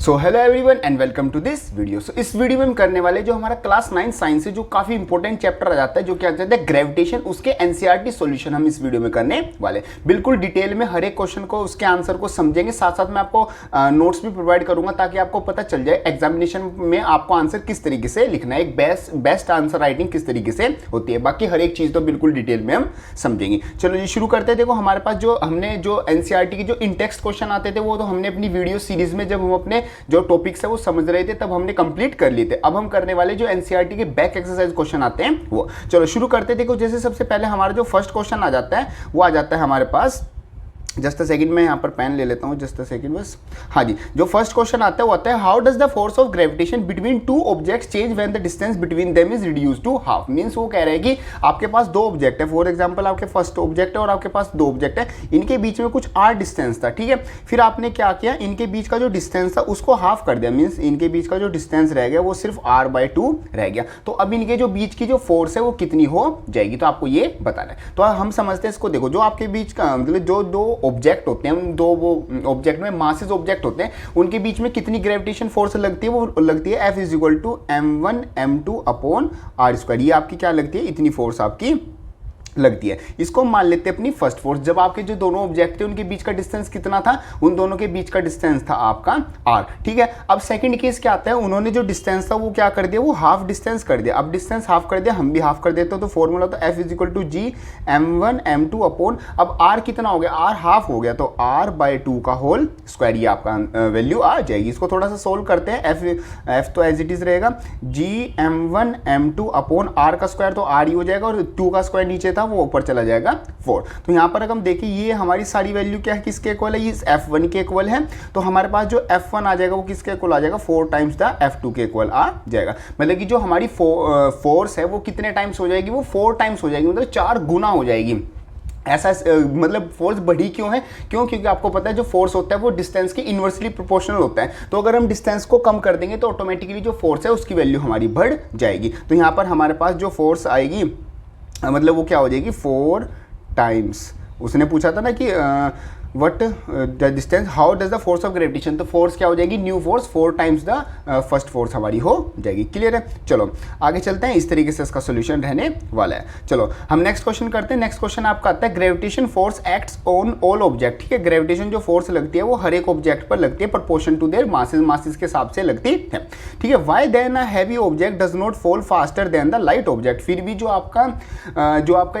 So hello everyone and welcome to this video. So इस video में हम करने वाले जो हमारा क्लास 9 साइंस से जो काफी इंपॉर्टेंट चैप्टर आ जाता है जो क्या कहते हैं ग्रेविटेशन, उसके एनसीईआरटी सॉल्यूशन हम इस वीडियो में करने वाले। बिल्कुल डिटेल में हर एक क्वेश्चन को उसके आंसर को समझेंगे, साथ साथ मैं आपको नोट्स भी प्रोवाइड करूंगा ताकि आपको पता चल जाए एग्जामिनेशन में आपको आंसर किस तरीके से लिखना है, एक बेस्ट आंसर राइटिंग किस तरीके से होती है। बाकी हर एक चीज तो बिल्कुल डिटेल में हम समझेंगे। चलो जी शुरू करते हैं। देखो हमारे पास जो हमने जो एनसीईआरटी की जो इन टेक्स्ट क्वेश्चन आते थे वो तो हमने अपनी वीडियो सीरीज में जब हम अपने जो टॉपिक्स है वो समझ रहे थे तब हमने कंप्लीट कर लिए थे। अब हम करने वाले जो एनसीईआरटी के बैक एक्सरसाइज क्वेश्चन आते हैं वो। चलो शुरू करते। देखो जैसे सबसे पहले हमारा जो फर्स्ट क्वेश्चन आ जाता है वो आ जाता है हमारे पास, जस्ट अ सेकंड, मैं यहाँ पर पेन ले लेता हूँ, जस्ट अ सेकंड बस। हाँ जी, जो फर्स्ट क्वेश्चन आता है वो आता है how does the force of gravitation between two objects change when the distance between them is reduce to half. Means वो कह रहे हैं कि आपके पास दो ऑब्जेक्ट है, फॉर एग्जांपल आपके फर्स्ट ऑब्जेक्ट है और आपके पास दो ऑब्जेक्ट है, इनके बीच में कुछ आर डिस्टेंस था, ठीक है। फिर आपने क्या किया, इनके बीच का जो डिस्टेंस था उसको हाफ कर दिया, मीन्स इनके बीच का जो डिस्टेंस रह गया वो सिर्फ r/2 रह गया। तो अब इनके जो बीच की जो फोर्स है वो कितनी हो जाएगी, तो आपको ये बताना है। तो हम समझते हैं इसको। देखो जो आपके बीच का मतलब जो दो ऑब्जेक्ट होते हैं, दो वो ऑब्जेक्ट में मासेस ऑब्जेक्ट होते हैं, उनके बीच में कितनी ग्रेविटेशन फोर्स लगती है, वो लगती है F = m1m2/r²। ये आपकी क्या लगती है, इतनी फोर्स आपकी लगती है। इसको मान लेते हैं अपनी फर्स्ट फोर्स। जब आपके जो दोनों ऑब्जेक्ट थे उनके बीच का डिस्टेंस कितना था, उन दोनों के बीच का डिस्टेंस था आपका r, ठीक है। अब सेकंड केस क्या आता है, उन्होंने जो डिस्टेंस था वो क्या कर दिया, वो हाफ डिस्टेंस कर दिया। अब डिस्टेंस हाफ कर दिया, हम भी हाफ कर देते हो, तो फॉर्मूला तो F = g m1m2 अब r कितना हो गया, r हाफ हो गया, तो r/2 का होल स्क्वायर, ये आपका वैल्यू आ जाएगी। इसको थोड़ा सा सोल्व करते हैं। f तो एज इट इज रहेगा g m1m2 r का स्क्वायर, तो r ही हो जाएगा, और 2 का स्क्वायर नीचे था वो ऊपर चला जाएगा 4। तो यहां पर अगर हम देखें ये हमारी सारी वैल्यू क्या है, किसके इक्वल है, ये f1 के इक्वल है। तो हमारे पास जो f1 आ जाएगा वो किसके इक्वल आ जाएगा, 4 टाइम्स द f2 के इक्वल आ जाएगा। मतलब कि जो हमारी फोर्स है वो कितने टाइम्स हो जाएगी, वो 4 टाइम्स हो जाएगी, मतलब 4 गुना हो जाएगी। ऐसा मतलब फोर्स बढ़ी क्यों है, क्योंकि आपको पता है जो फोर्स होता है वो डिस्टेंस के इनवर्सली प्रोपोर्शनल होता है। तो अगर हम डिस्टेंस को कम कर देंगे तो ऑटोमेटिकली जो फोर्स है उसकी वैल्यू हमारी बढ़ जाएगी। तो यहाँ पर हमारे पास जो फोर्स आएगी मतलब वो क्या हो जाएगी, 4 टाइम्स। उसने पूछा था ना कि what the distance, how does the force of gravitation, तो फोर्स क्या हो जाएगी, new force 4 times the first force हमारी हो जाएगी। क्लियर है। चलो आगे चलते हैं, इस तरीके से इसका सोल्यूशन रहने वाला है। चलो हम नेक्स्ट क्वेश्चन करते हैं। नेक्स्ट क्वेश्चन आपका आता है gravitation force acts on all object, ठीक है। ग्रेविटेशन जो फोर्स लगती है वो हर एक ऑब्जेक्ट पर लगती है प्रोपोर्शन टू देयर मासेस के हिसाब से लगती है, ठीक है। Why then a heavy object does not fall faster than the light object. फिर भी जो आपका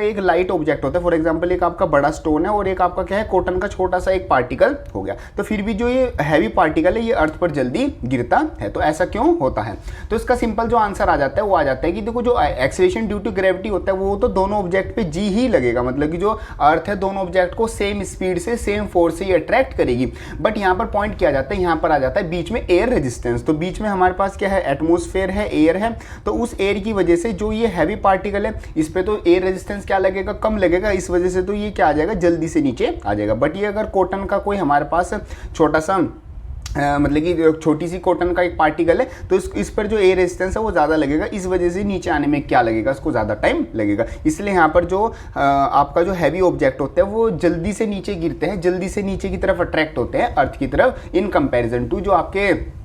एक लाइट ऑब्जेक्ट होता है, फॉर एग्जाम्पल एक आपका बड़ा स्टोन है और एक आपका क्या है, कॉटन का छोटा सा एक पार्टिकल हो गया, तो फिर भी जो ये हैवी पार्टिकल है ये अर्थ पर जल्दी गिरता है। तो ऐसा क्यों होता है, तो इसका सिंपल जो आंसर आ जाता है वो आ जाता है कि देखो जो एक्सेलरेशन ड्यू टू ग्रेविटी होता है वो तो दोनों ऑब्जेक्ट पे जी ही लगेगा, मतलब कि जो अर्थ है दोनों ऑब्जेक्ट को सेम स्पीड से सेम फोर्स से ये अट्रैक्ट करेगी। बट यहाँ पर पॉइंट किया जाता है, यहाँ पर आ जाता है बीच में एयर रेजिस्टेंस। तो बीच में हमारे पास क्या है, एटमोस्फेयर है, एयर है। तो उस एयर की वजह से जो ये हैवी पार्टिकल है इस पे तो एयर रेजिस्टेंस क्या लगेगा, कम लगेगा। इस वजह से तो ये क्या आ जाएगा, जल्दी से नीचे आ जाएगा। बट ये अगर कॉटन का कोई हमारे पास छोटा सा मतलब कि छोटी सी कॉटन का एक पार्टिकल है तो इस पर जो एयर रेजिस्टेंस है वो ज़्यादा लगेगा, इस वजह से नीचे आने में क्या लगेगा, इसको ज़्यादा टाइम लगेगा। इसलिए यहाँ पर जो आपका जो हैवी ऑब्जेक्ट होते हैं वो जल्दी से नीचे गिरते हैं, जल्दी से नीचे की तरफ अट्रैक्ट होते हैं अर्थ की तरफ, इन कंपैरिजन टू जो आपके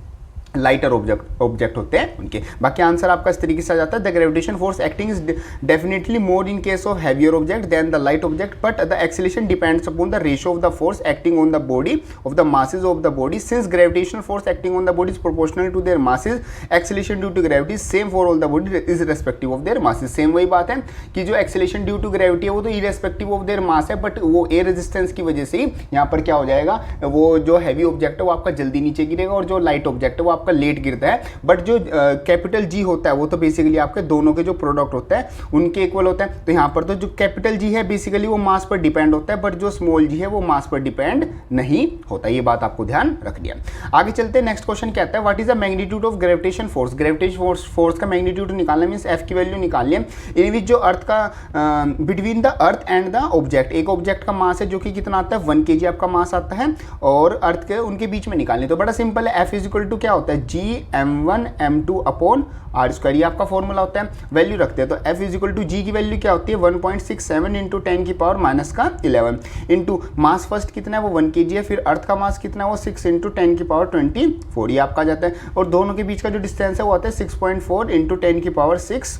लाइटर ऑब्जेक्ट होते हैं उनके। बाकी आंसर आपका इस तरीके से आ जाता है, the gravitation force acting is definitely more in case of heavier object than the light object, but the acceleration depends upon the ratio of the force acting on the body of the masses of the body. Since gravitational force acting on the body is proportional to their masses, acceleration due to gravity same for all the body is respective of their masses. Same वही बात है कि जो acceleration due to gravity है वो तो irrespective of their mass है, but वो एयर रेजिस्टेंस की वजह से ही यहाँ पर क्या हो जाएगा, वो जो हैवी ऑब्जेक्ट है वो आपका जल्दी नीचे गिरेगा और जो लाइट ऑब्जेक्ट है वो आपका लेट गिरता है। बट जो कैपिटल जी होता है वो तो बेसिकली आपके दोनों के जो प्रोडक्ट होता है उनके इक्वल होता है। तो यहाँ पर तो जो कैपिटल जी है बेसिकली वो मास पर डिपेंड होता है, बट जो स्मॉल जी है वो मास पर डिपेंड नहीं होता। ये बात आपको ध्यान रखनी है। आगे चलते हैं, नेक्स्ट क्वेश्चन क्या आता है, what is the magnitude of gravitation force. Gravitation force का मैग्नीट्यूड निकालना मींस एफ की वैल्यू निकालनी है, इन विच जो अर्थ का between the earth and the object, एक ऑब्जेक्ट का मास है जो कि कितना आता है, 1 kg आपका मास आता है, और अर्थ के उनके बीच में निकालनी। तो बड़ा सिंपल है, एफ = क्या होता होता है Gm1m2 अपॉन आर स्क्वायर, ये आपका फॉर्मूला होता है। वैल्यू रखते हैं तो F इज इक्वल टू जी की वैल्यू क्या होती है 1.67 इंटू 10 की पावर माइनस का 11 इंटू मास फर्स्ट कितना है वो 1 kg है, फिर अर्थ का मास कितना है वो 6 इंटू 10 की पावर 24 ये आपका आ जाता है। और दोनों के बीच का जो डिस्टेंस है वो आता है 6.4 इंटू 10 की पावर 6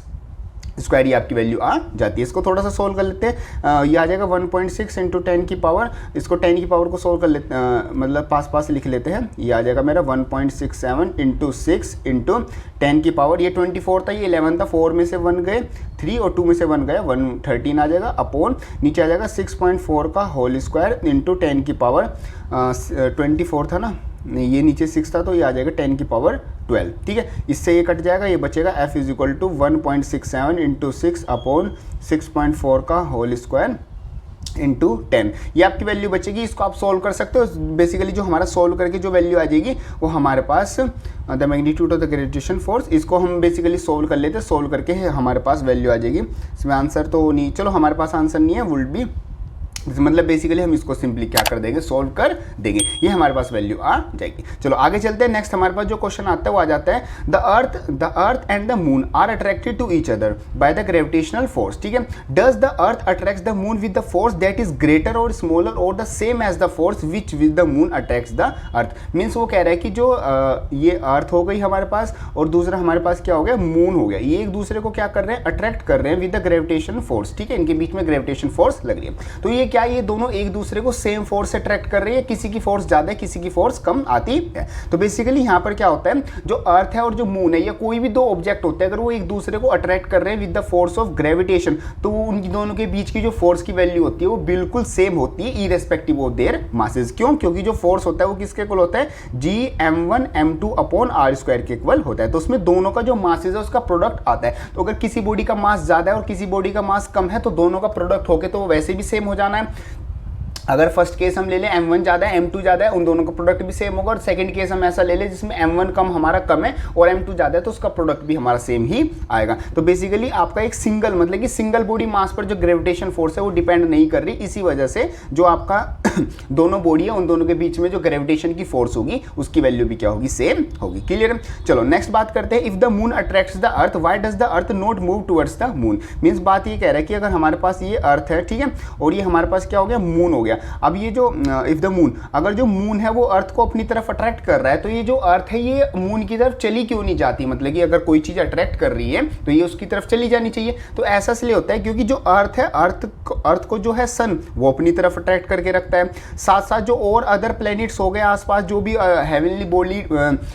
स्क्वायर, ये आपकी वैल्यू आ जाती है। इसको थोड़ा सा सोल्व कर लेते हैं, ये आ जाएगा 1.6 इंटू 10 की पावर, इसको 10 की पावर को सोल्व कर लेते मतलब पास लिख लेते हैं, ये आ जाएगा मेरा 1.67 इंटू 6 इंटू 10 की पावर, ये 24 था, ये 11 था, 4 में से 1 गए 3 और 2 में से 1 गया 13 आ जाएगा, अपॉन नीचे आ जाएगा 6.4 का होल स्क्वायर इंटू 10 की पावर 24 था ना, नहीं ये नीचे 6 था तो ये आ जाएगा 10 की पावर 12, ठीक है। इससे ये कट जाएगा, ये बचेगा F is equal to 1.67 into 6 upon 6.4 का होल स्क्वायर इंटू 10, ये आपकी वैल्यू बचेगी। इसको आप सोल्व कर सकते हो। बेसिकली जो हमारा सोल्व करके जो वैल्यू आ जाएगी वो हमारे पास the magnitude of the gravitation force, इसको हम बेसिकली सोल्व कर लेते हैं, सोल्व करके हमारे पास वैल्यू आ जाएगी। इसमें आंसर तो नहीं, चलो हमारे पास आंसर नहीं है, वुड बी मतलब बेसिकली हम इसको सिंपली क्या कर देंगे सोल्व कर देंगे, ये हमारे पास वैल्यू आ जाएगी। चलो आगे चलते हैं। नेक्स्ट हमारे पास जो क्वेश्चन आता है वो आ जाता है the earth and the moon are attracted to each other by the gravitational force, ठीक है। Does the earth attracts the moon with the force that is greater और स्मॉलर और the same as the force which with the moon attracts the earth. Means वो कह रहा है कि जो ये अर्थ हो गई हमारे पास और दूसरा हमारे पास क्या हो गया मून हो गया, ये एक दूसरे को क्या कर रहे हैं अट्रैक्ट कर रहे हैं विद द ग्रेविटेशन फोर्स, ठीक है। इनके बीच में ग्रेविटेशन फोर्स लग रही है, तो ये क्या ये दोनों एक दूसरे को सेम फोर्स से अट्रैक्ट कर रही है, किसी की फोर्स ज्यादा है किसी की फोर्स कम आती है। तो बेसिकली यहाँ पर क्या होता है जो अर्थ है और जो मून है या कोई भी दो ऑब्जेक्ट होते हैं अगर वो एक दूसरे को अट्रैक्ट कर रहे हैं with the force of gravitation तो उन दोनों के बीच की जो फोर्स की वैल्यू होती है वो बिल्कुल सेम होती है इरेस्पेक्टिव ऑफ देयर मासेस। क्यों? क्योंकि जो फोर्स होता है वो किसके इक्वल होता है Gm1m2 अपॉन आर स्क्वायर के इक्वल होता है। तो उसमें दोनों का जो मासेस है उसका प्रोडक्ट आता है। तो अगर किसी बॉडी का मास ज्यादा है और किसी बॉडी का मास कम है तो दोनों का प्रोडक्ट होके तो वो वैसे भी सेम हो जाना है। अगर फर्स्ट केस हम ले लें m1 ज़्यादा है m2 ज़्यादा है उन दोनों का प्रोडक्ट भी सेम होगा, और सेकंड केस हम ऐसा ले लें जिसमें m1 कम हमारा कम है और m2 ज़्यादा है तो उसका प्रोडक्ट भी हमारा सेम ही आएगा। तो बेसिकली आपका एक सिंगल मतलब कि सिंगल बॉडी मास पर जो ग्रेविटेशन फोर्स है वो डिपेंड नहीं कर रही, इसी वजह से जो आपका दोनों बॉडी है उन दोनों के बीच में जो ग्रेविटेशन की फोर्स होगी उसकी वैल्यू भी क्या होगी सेम होगी। क्लियर है? चलो नेक्स्ट बात करते हैं। If the moon attracts the earth why does the earth not move towards the moon. Means बात ये कह रहा है कि अगर हमारे पास ये अर्थ है, ठीक है, और ये हमारे पास क्या हो गया मून हो गया। अब ये जो इफ द मून, अगर जो मून है वो अर्थ को अपनी तरफ अट्रैक्ट कर रहा है तो ये जो अर्थ है ये मून की तरफ चली क्यों नहीं जाती। मतलब कि अगर कोई चीज अट्रैक्ट कर रही है तो ये उसकी तरफ चली जानी चाहिए। तो ऐसा इसलिए होता है क्योंकि जो अर्थ है अर्थ को जो है सन वो अपनी तरफ अट्रैक्ट करके रखता है। साथ साथ जो और अदर प्लैनेट्स हो गए आसपास जो भी हेवनली बॉडी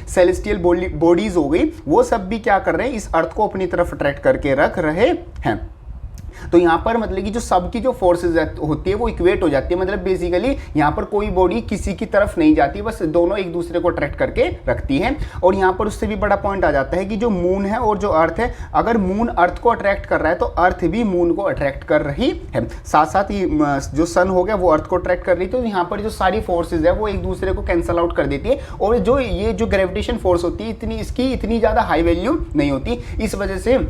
सेलेस्टियल बॉडीज हो गई वो सब भी क्या कर रहे हैं इस अर्थ को अपनी तरफ अट्रैक्ट करके रख रहे हैं। तो यहाँ पर मतलब कि जो सबकी जो फोर्सेज होती है वो इक्वेट हो जाती है। मतलब बेसिकली यहाँ पर कोई बॉडी किसी की तरफ नहीं जाती, बस दोनों एक दूसरे को अट्रैक्ट करके रखती है। और यहाँ पर उससे भी बड़ा पॉइंट आ जाता है कि जो मून है और जो अर्थ है, अगर मून अर्थ को अट्रैक्ट कर रहा है तो अर्थ भी मून को अट्रैक्ट कर रही है। साथ साथ ही जो सन हो गया वो अर्थ को अट्रैक्ट कर रही है। तो यहाँ पर जो सारी फोर्सेज है वो एक दूसरे को कैंसल आउट कर देती है। और जो ये जो ग्रेविटेशन फोर्स होती है इसकी इतनी ज़्यादा हाई वैल्यू नहीं होती, इस वजह से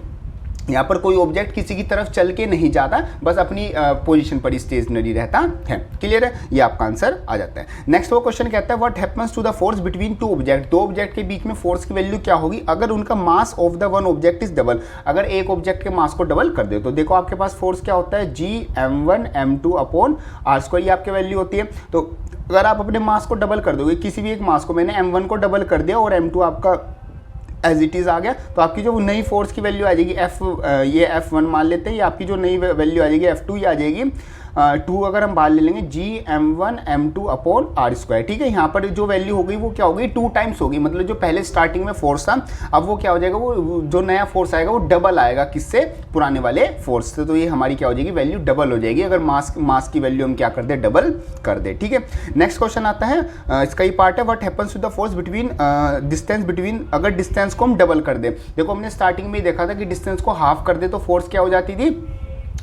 यहाँ पर कोई ऑब्जेक्ट किसी की तरफ चल के नहीं जाता, बस अपनी पोजीशन पर स्टेशनरी रहता है। क्लियर है? ये आपका आंसर आ जाता है। नेक्स्ट वो क्वेश्चन कहता है what happens to the force between two object. दो ऑब्जेक्ट के बीच में फोर्स की वैल्यू क्या होगी अगर उनका mass of the one object is double. अगर एक ऑब्जेक्ट के मास को डबल कर दे तो देखो आपके पास फोर्स क्या होता है Gm1m2 अपॉन आर स्क्वायर, ये आपकी वैल्यू होती है। तो अगर आप अपने मास को डबल कर दोगे, किसी भी एक मास को, मैंने m1 को डबल कर दिया और m2 आपका एज इट इज़ आ गया, तो आपकी जो नई फोर्स की वैल्यू आ जाएगी ये F1 मान लेते हैं, ये आपकी जो नई वैल्यू आ जाएगी F2 ये आ जाएगी 2 अगर हम बाहर ले लेंगे Gm1m2 अपॉन आर स्क्वायर। ठीक है, यहाँ पर जो वैल्यू हो गई वो क्या होगी 2 टाइम्स होगी। मतलब जो पहले स्टार्टिंग में फोर्स था अब वो क्या हो जाएगा, वो जो नया फोर्स आएगा वो डबल आएगा किससे, पुराने वाले फोर्स से। तो ये हमारी क्या हो जाएगी वैल्यू डबल हो जाएगी अगर मास की वैल्यू हम क्या कर दे डबल कर दे। ठीक है, नेक्स्ट क्वेश्चन आता है, इसका ही पार्ट है what happens to the force between distance between, अगर डिस्टेंस को हम डबल कर दे। देखो हमने स्टार्टिंग में ही देखा था कि डिस्टेंस को हाफ कर दे तो फोर्स क्या हो जाती थी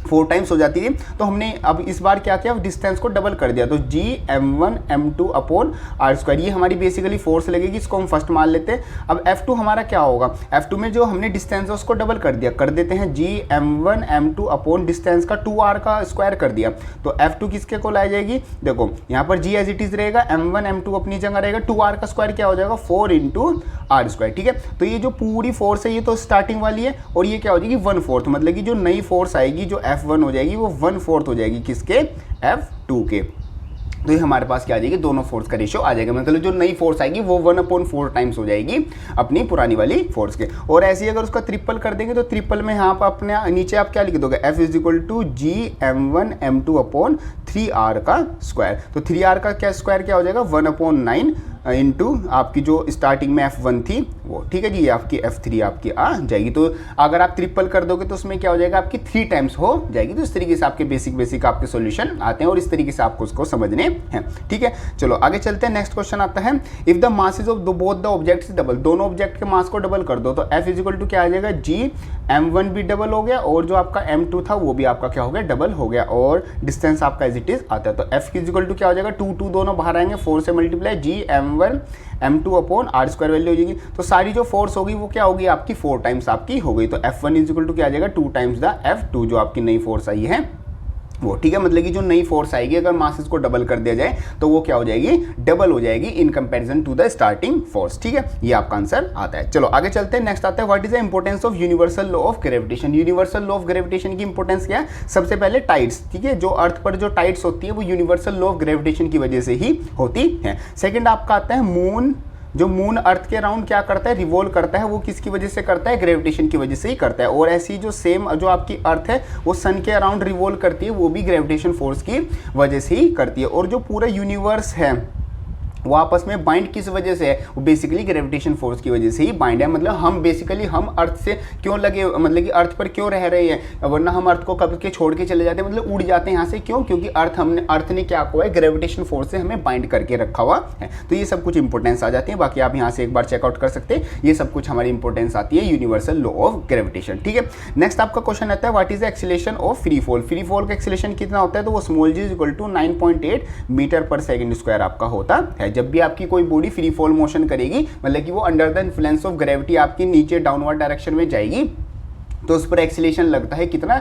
4 टाइम्स हो जाती थी। तो हमने अब इस बार क्या किया, डिस्टेंस को डबल कर दिया, तो Gm1m2 अपॉन आर स्क्वायर, ये हमारी बेसिकली फोर्स लगेगी। इसको हम फर्स्ट मान लेते हैं। अब F2 हमारा क्या होगा, F2 में जो हमने डिस्टेंस है उसको डबल कर दिया, कर देते हैं Gm1m2 अपॉन डिस्टेंस का 2r का स्क्वायर कर दिया, तो F2 किसके को लाई जाएगी, देखो यहाँ पर G एज इट इज रहेगा, m1m2 अपनी जगह रहेगा, 2r का स्क्वायर क्या हो जाएगा 4 इंटू आर स्क्वायर। ठीक है, तो ये जो पूरी फोर्स है ये तो स्टार्टिंग वाली है, और ये क्या हो जाएगी 1/4, मतलब कि जो नई फोर्स आएगी जो F1 हो जाएगी वो 1/4 हो जाएगी किसके, F2 के। तो ये हमारे पास क्या आ जाएगी, दोनों फोर्स का रेशियो आ जाएगा, मतलब जो नई फोर्स आएगी वो 1/4 टाइम्स हो जाएगी अपनी पुरानी वाली फोर्स के। और ऐसे ही अगर उसका ट्रिपल कर देंगे तो ट्रिपल में यहाँ पर अपने नीचे आप क्या लिख दोगे, F = Gm1m2/3r का स्क्वायर। तो 3r का क्या स्क्वायर क्या हो जाएगा, 1/9 इंटू आपकी जो स्टार्टिंग में F1 थी वो। ठीक है जी, ये आपकी F3 आपकी आ जाएगी। तो अगर आप ट्रिपल कर दोगे तो उसमें क्या हो जाएगा, आपकी 3 टाइम्स हो जाएगी। तो इस तरीके से आपके बेसिक आपके सॉल्यूशन आते हैं और इस तरीके से आपको उसको समझने हैं। ठीक है, चलो आगे चलते हैं। नेक्स्ट क्वेश्चन आता है, if the masses of both the objects double, दोनों ऑब्जेक्ट के मास को डबल कर दो तो F = क्या आ जाएगा, Gm1 भी डबल हो गया और जो आपका M2 था वो भी आपका क्या हो गया, डबल हो गया, और डिस्टेंस आपका एज इट इज आता है। तो F = क्या हो जाएगा, 2 दोनों बाहर आएंगे, 4 से मल्टीप्लाई Gm1m2/r² वैल्यू हो जाएगी। तो सारी जो फोर्स होगी वो क्या होगी, आपकी 4 टाइम्स आपकी हो गई। तो F1 = क्या आ जाएगा, 2 टाइम्स द F2 जो आपकी नई फोर्स आई है वो। ठीक है, मतलब कि जो नई फोर्स आएगी अगर मासेस को डबल कर दिया जाए तो वो क्या हो जाएगी, डबल हो जाएगी in comparison to the starting force. ठीक है, ये आपका आंसर आता है। चलो आगे चलते हैं। नेक्स्ट आता है, what is the importance of universal law of gravitation. Universal law of gravitation की इंपॉर्टेंस क्या है, सबसे पहले टाइड्स। ठीक है, जो अर्थ पर जो टाइड्स होती है वो यूनिवर्सल लॉ ऑफ ग्रेविटेशन की वजह से ही होती है। सेकेंड आपका आता है मून, जो मून अर्थ के अराउंड क्या करता है, रिवॉल्व करता है, वो किसकी वजह से करता है, ग्रेविटेशन की वजह से ही करता है। और ऐसी जो सेम जो आपकी अर्थ है वो सन के अराउंड रिवॉल्व करती है, वो भी ग्रेविटेशन फोर्स की वजह से ही करती है। और जो पूरा यूनिवर्स है वो आपस में बाइंड किस वजह से है, वो बेसिकली ग्रेविटेशन फोर्स की वजह से ही बाइंड है। मतलब हम बेसिकली हम अर्थ से क्यों लगे, मतलब कि अर्थ पर क्यों रह रहे हैं, वरना हम अर्थ को कब के छोड़ के चले जाते हैं, मतलब उड़ जाते हैं यहाँ से। क्यों, क्योंकि अर्थ ने क्या हुआ है, ग्रेविटेशन फोर्स से हमें बाइंड करके रखा हुआ है। तो ये सब कुछ इंपॉर्टेंस आ जाती है। बाकी आप यहाँ से एक बार चेकआउट कर सकते हैं, ये सब कुछ हमारी इंपॉर्टेंस आती है यूनिवर्सल लॉ ऑफ ग्रेविटेशन। ठीक है, नेक्स्ट आपका क्वेश्चन आता है, what is the acceleration of free fall. Free fall का एक्सीलरेशन कितना होता है, तो वो स्मॉल g = 9.8 मीटर/सेकंड² आपका होता है। जब भी आपकी कोई बॉडी फ्री फॉल मोशन करेगी, मतलब कि वो under the influence of gravity आपकी नीचे डाउनवर्ड डायरेक्शन में जाएगी, तो उस पर एक्सीलरेशन लगता है कितना,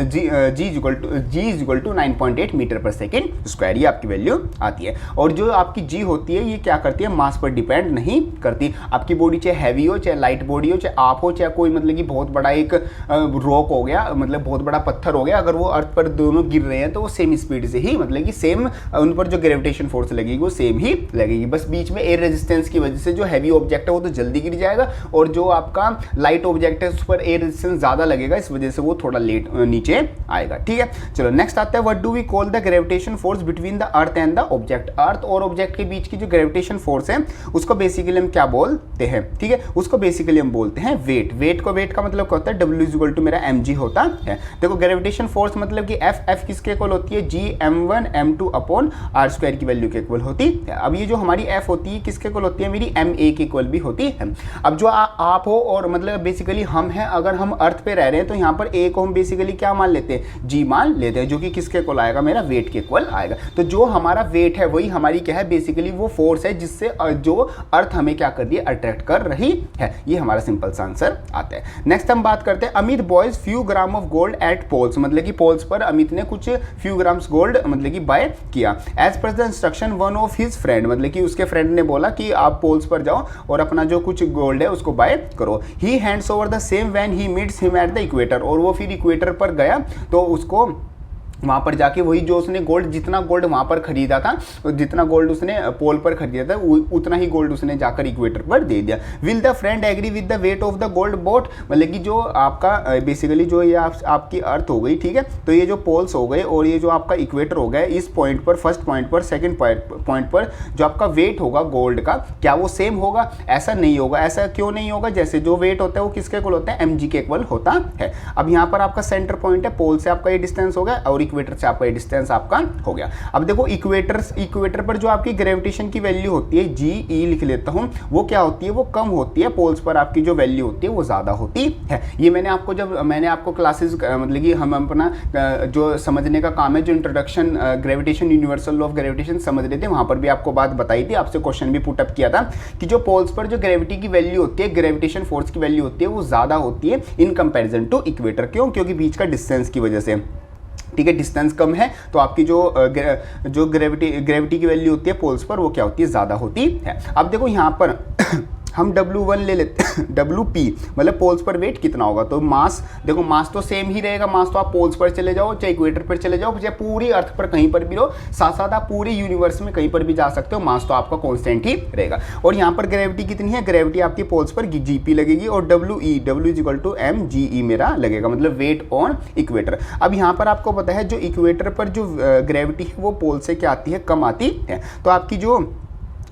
g = 9.8 मीटर/सेकंड²। ये आपकी वैल्यू आती है। और जो आपकी g होती है ये क्या करती है, मास पर डिपेंड नहीं करती। आपकी बॉडी चाहे हैवी हो, चाहे लाइट बॉडी हो, चाहे आप हो, चाहे कोई मतलब कि बहुत बड़ा एक रॉक हो गया, मतलब बहुत बड़ा पत्थर हो गया, अगर वो अर्थ पर दोनों गिर रहे हैं तो वो सेम स्पीड से ही, मतलब कि सेम उन पर जो ग्रेविटेशन फोर्स लगेगी वो सेम ही लगेगी। बस बीच में एयर रेजिस्टेंस की वजह से जो हैवी ऑब्जेक्ट है वो तो जल्दी गिर जाएगा, और जो आपका लाइट ऑब्जेक्ट है उस पर एयर रेजिस्टेंस ज़्यादा लगेगा, इस वजह से वो थोड़ा लेट नीचे आएगा। ठीक है, चलो नेक्स्ट आता है, what do we call the gravitation force between the earth and the object. Earth और ऑब्जेक्ट के बीच की जो ग्रेविटेशन फोर्स है उसको बेसिकली हम क्या बोलते हैं, ठीक है, उसको बेसिकली हम बोलते हैं वेट। वेट का मतलब क्या होता है, W = मेरा mg होता है। देखो ग्रेविटेशन फोर्स मतलब कि F किसके इक्वल होती है, Gm1m2/r² की वैल्यू के इक्वल होती है। अब ये जो हमारी F होती है किसके इक्वल होती है, मेरी ma के इक्वल भी होती है। अब जो आप हो और मतलब बेसिकली हम हैं, अगर हम अर्थ पे रह रहे हैं तो यहाँ पर a को हम बेसिकली क्या मान लेते हैं, g मान लेते हैं, जो कि किसके इक्वल आएगा, मेरा वेट के इक्वल आएगा। तो जो हमारा वेट है वही हमारी क्या है, बेसिकली वो फोर्स है जिससे जो अर्थ हमें क्या कर रही है, अट्रैक्ट कर रही है। ये हमारा सिंपल सा आंसर आता है। नेक्स्ट हम बात करते हैं, Amit buys few gram of gold at poles, मतलब कि पोल्स पर अमित ने कुछ फ्यू ग्राम्स गोल्ड मतलब कि बाय किया। As per the instruction one of his friend, मतलब कि उसके फ्रेंड ने बोला कि आप पोल्स पर जाओ और अपना जो कुछ गोल्ड है उसको बाय करो। He hands over the same when he meets him at the equator, और वो फिर इक्वेटर पर गया तो उसको वहाँ पर जाके वही जो उसने गोल्ड, जितना गोल्ड वहाँ पर खरीदा था, जितना गोल्ड उसने पोल पर खरीदा था उतना ही गोल्ड उसने जाकर इक्वेटर पर दे दिया। Will the friend agree with the weight of the gold bought, मतलब कि जो आपका बेसिकली जो ये आपकी अर्थ हो गई, ठीक है, तो ये जो पोल्स हो गए और ये जो आपका इक्वेटर हो गया, इस पॉइंट पर, फर्स्ट पॉइंट पर, सेकंड पॉइंट पर जो आपका वेट होगा गोल्ड का, क्या वो सेम होगा? ऐसा नहीं होगा। ऐसा क्यों नहीं होगा? जैसे जो वेट होता है वो किसके इक्वल होता है, mg के इक्वल होता है। अब यहाँ पर आपका सेंटर पॉइंट है, पोल से आपका ये डिस्टेंस हो गया और इक्वेटर से आपका डिस्टेंस आपका हो गया। अब देखो इक्वेटर पर जो आपकी ग्रेविटेशन की वैल्यू होती है, GE लिख लेता हूं, वो क्या होती है, वो कम होती है। पोल्स पर आपकी जो वैल्यू होती है वो ज्यादा होती है। ये मैंने आपको क्लासेस मतलब कि हम अपना जो समझने का काम है, जो introduction gravitation, universal law of gravitation समझ रहे थे, वहां पर भी आपको बात बताई थी, आपसे क्वेश्चन भी पुट अप किया था कि जो पोल्स पर जो ग्रेविटी की वैल्यू होती है, ग्रेविटेशन फोर्स की वैल्यू होती है, वो ज्यादा होती है इन कंपैरिजन टू इक्वेटर। क्यों? क्योंकि बीच का डिस्टेंस की वजह से, ठीक है, डिस्टेंस कम है तो आपकी जो ग्रेविटी की वैल्यू होती है पोल्स पर वो क्या होती है, ज़्यादा होती है। अब देखो यहाँ पर हम W1 ले लेते हैं WP मतलब पोल्स पर वेट कितना होगा। तो मास, देखो मास तो सेम ही रहेगा, मास तो आप पोल्स पर चले जाओ, चाहे इक्वेटर पर चले जाओ, चाहे पूरी अर्थ पर कहीं पर भी रहो, साथ साथ आप पूरी यूनिवर्स में कहीं पर भी जा सकते हो, मास तो आपका कांस्टेंट ही रहेगा। और यहाँ पर ग्रेविटी कितनी है, ग्रेविटी आपकी पोल्स पर GP लगेगी और W=mGE मेरा लगेगा, मतलब वेट ऑन इक्वेटर। अब यहाँ पर आपको पता है जो इक्वेटर पर जो ग्रेविटी है वो पोल से क्या आती है, कम आती है। तो आपकी जो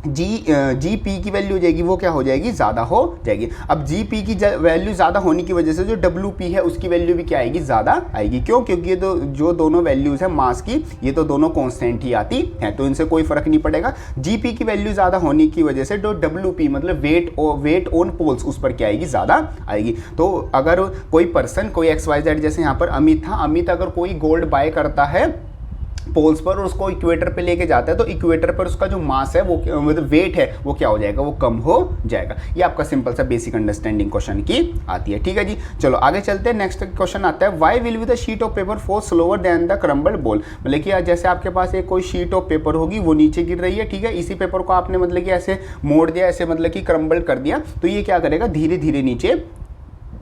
GP की वैल्यू हो जाएगी वो क्या हो जाएगी, ज़्यादा हो जाएगी। अब GP की वैल्यू ज़्यादा होने की वजह से जो WP है उसकी वैल्यू भी क्या आएगी, ज़्यादा आएगी। क्यों, क्योंकि ये तो जो दोनों वैल्यूज़ है मास की, ये तो दोनों कांस्टेंट ही आती हैं, तो इनसे कोई फर्क नहीं पड़ेगा। GP की वैल्यू ज़्यादा होने की वजह से जो WP मतलब वेट ऑन पोल्स उस पर क्या आएगी, ज़्यादा आएगी। तो अगर कोई पर्सन, कोई XYZ, जैसे यहाँ पर अमित था, अमित अगर कोई गोल्ड बाय करता है पोल्स पर और उसको इक्वेटर पे लेके जाता है, तो इक्वेटर पर उसका जो मास है वो मतलब वेट है वो क्या हो जाएगा, वो कम हो जाएगा। ये आपका सिंपल सा बेसिक अंडरस्टैंडिंग क्वेश्चन की आती है। ठीक है जी, चलो आगे चलते हैं। नेक्स्ट क्वेश्चन आता है, why will be the sheet of paper fall slower then the crumbled ball. मतलब कि जैसे आपके पास एक कोई शीट ऑफ पेपर होगी, वो नीचे गिर रही है, ठीक है, इसी पेपर को आपने मतलब कि ऐसे मोड़ दिया, ऐसे मतलब कि क्रम्बल कर दिया, तो ये क्या करेगा, धीरे धीरे नीचे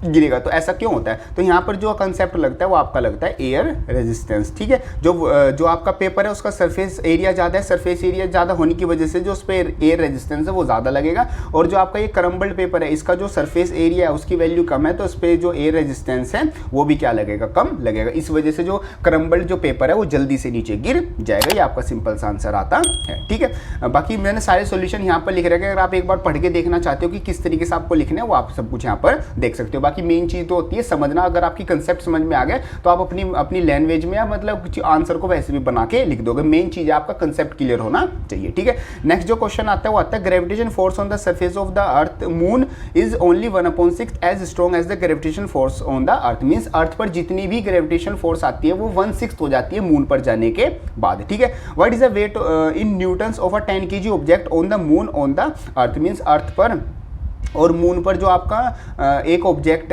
गिरेगा। तो ऐसा क्यों होता है, तो यहाँ पर जो कंसेप्ट लगता है वो आपका लगता है एयर रेजिस्टेंस। ठीक है, जो आपका पेपर है उसका सरफेस एरिया ज़्यादा है, सरफेस एरिया ज़्यादा होने की वजह से जो उस पर एयर रेजिस्टेंस है वो ज़्यादा लगेगा। और जो आपका ये क्रम्बल्ड पेपर है इसका जो सरफेस एरिया है उसकी वैल्यू कम है, तो उस पर जो एयर रेजिस्टेंस है वो भी क्या लगेगा, कम लगेगा। इस वजह से जो क्रम्बल्ड जो पेपर है वो जल्दी से नीचे गिर जाएगा। ये आपका सिंपल सा आंसर आता है। ठीक है, बाकी मैंने सारे सोल्यूशन यहाँ पर लिख रखे हैं, अगर आप एक बार पढ़ के देखना चाहते हो कि किस तरीके से आपको लिखना है वो आप सब कुछ यहाँ पर देख सकते हो। बाकी मेन चीज़ तो होती है समझना, अगर आपकी कंसेप्ट समझ में आ गया तो आप अपनी लैंग्वेज में या मतलब आंसर को वैसे भी बना के लिख दोगे। मेन चीज़ है आपका कंसेप्ट क्लियर होना चाहिए। ठीक है, नेक्स्ट जो क्वेश्चन आता है वो आता है, gravitation force on the surface of the earth moon is only 1/6 as strong as the gravitation force on the earth. Means earth पर जितनी भी ग्रेविटेशन फोर्स आती है वो 1/6 हो जाती है मून पर जाने के बाद। ठीक है, what is the weight in newtons of a 10 kg object on the moon on the earth. Means earth पर और मून पर जो आपका एक ऑब्जेक्ट